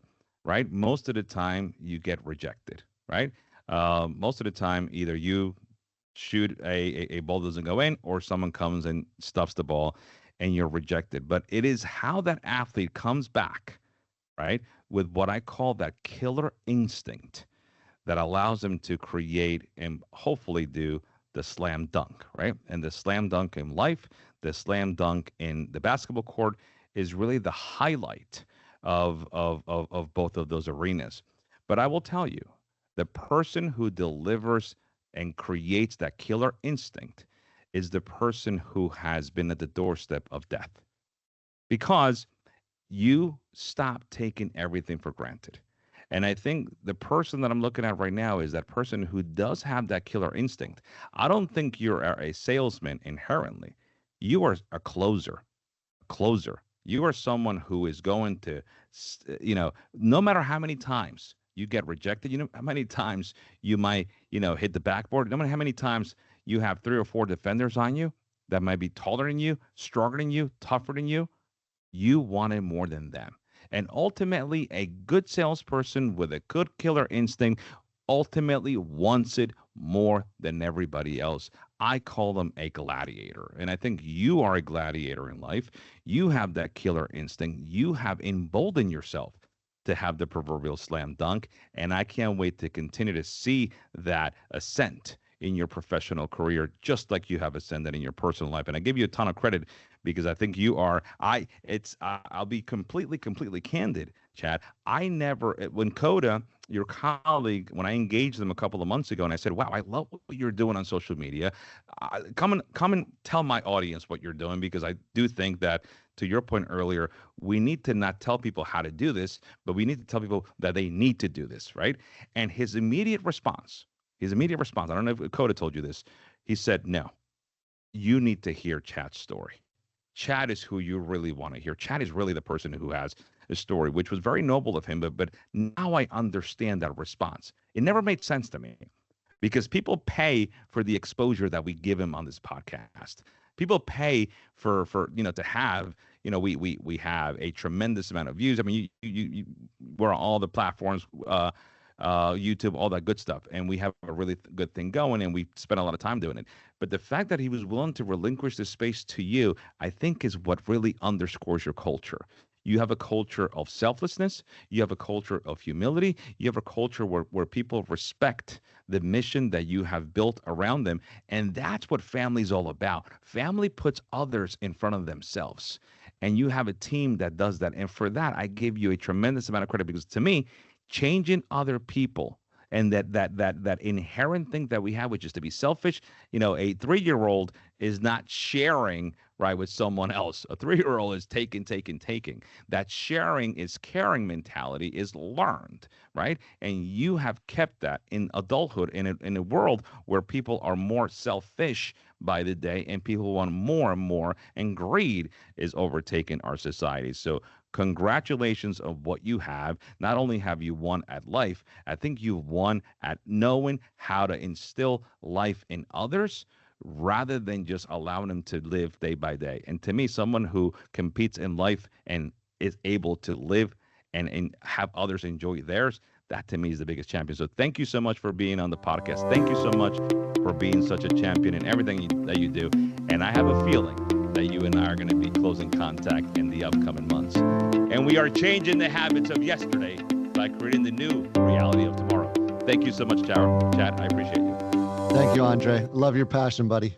right? Most of the time you get rejected, right? Most of the time either you shoot a ball doesn't go in or someone comes and stuffs the ball and you're rejected. But it is how that athlete comes back, right, with what I call that killer instinct that allows them to create and hopefully do the slam dunk, right? And the slam dunk in life, the slam dunk in the basketball court is really the highlight of both of those arenas. But I will tell you, the person who delivers and creates that killer instinct is the person who has been at the doorstep of death because you stop taking everything for granted. And I think the person that I'm looking at right now is that person who does have that killer instinct. I don't think you're a salesman inherently. You are a closer. Closer. You are someone who is going to, no matter how many times you get rejected. You know how many times you might, hit the backboard? No matter how many times you have 3 or 4 defenders on you that might be taller than you, stronger than you, tougher than you wanted more than them. And ultimately, a good salesperson with a good killer instinct ultimately wants it more than everybody else. I call them a gladiator. And I think you are a gladiator in life. You have that killer instinct. You have emboldened yourself to have the proverbial slam dunk. And I can't wait to continue to see that ascent in your professional career, just like you have ascended in your personal life. And I give you a ton of credit because I think you are. I'll be completely candid, Chad. I never, when Coda, your colleague, when I engaged them a couple of months ago, and I said, "Wow, I love what you're doing on social media. Come and tell my audience what you're doing," because I do think that, to your point earlier, we need to not tell people how to do this, but we need to tell people that they need to do this, right? And his immediate response, I don't know if Coda told you this, he said, "No, you need to hear Chad's story. Chad is who you really want to hear. Chad is really the person who has a story," which was very noble of him. But now I understand that response. It never made sense to me because people pay for the exposure that we give him on this podcast. People pay for to have, we have a tremendous amount of views. I mean, we're on all the platforms, YouTube, all that good stuff. And we have a really good thing going, and we spend a lot of time doing it. But the fact that he was willing to relinquish this space to you, I think, is what really underscores your culture. You have a culture of selflessness. You have a culture of humility. You have a culture where people respect the mission that you have built around them. And that's what family's all about. Family puts others in front of themselves. And you have a team that does that. And for that, I give you a tremendous amount of credit, because to me, changing other people and that inherent thing that we have, which is to be selfish. A 3-year-old is not sharing, right, with someone else. A 3-year-old is taking. That sharing is caring mentality is learned, right? And you have kept that in adulthood, in a world where people are more selfish by the day, and people want more and more, and greed is overtaking our society. So congratulations of what you have. Not only have you won at life, I think you've won at knowing how to instill life in others rather than just allowing them to live day by day. And to me, someone who competes in life and is able to live and have others enjoy theirs, that to me is the biggest champion. So thank you so much for being on the podcast. Thank you so much for being such a champion in everything that you do. And I have a feeling that you and I are going to be closing contact in the upcoming months. And we are changing the habits of yesterday by creating the new reality of tomorrow. Thank you so much, Chad. I appreciate you. Thank you, Andre. Love your passion, buddy.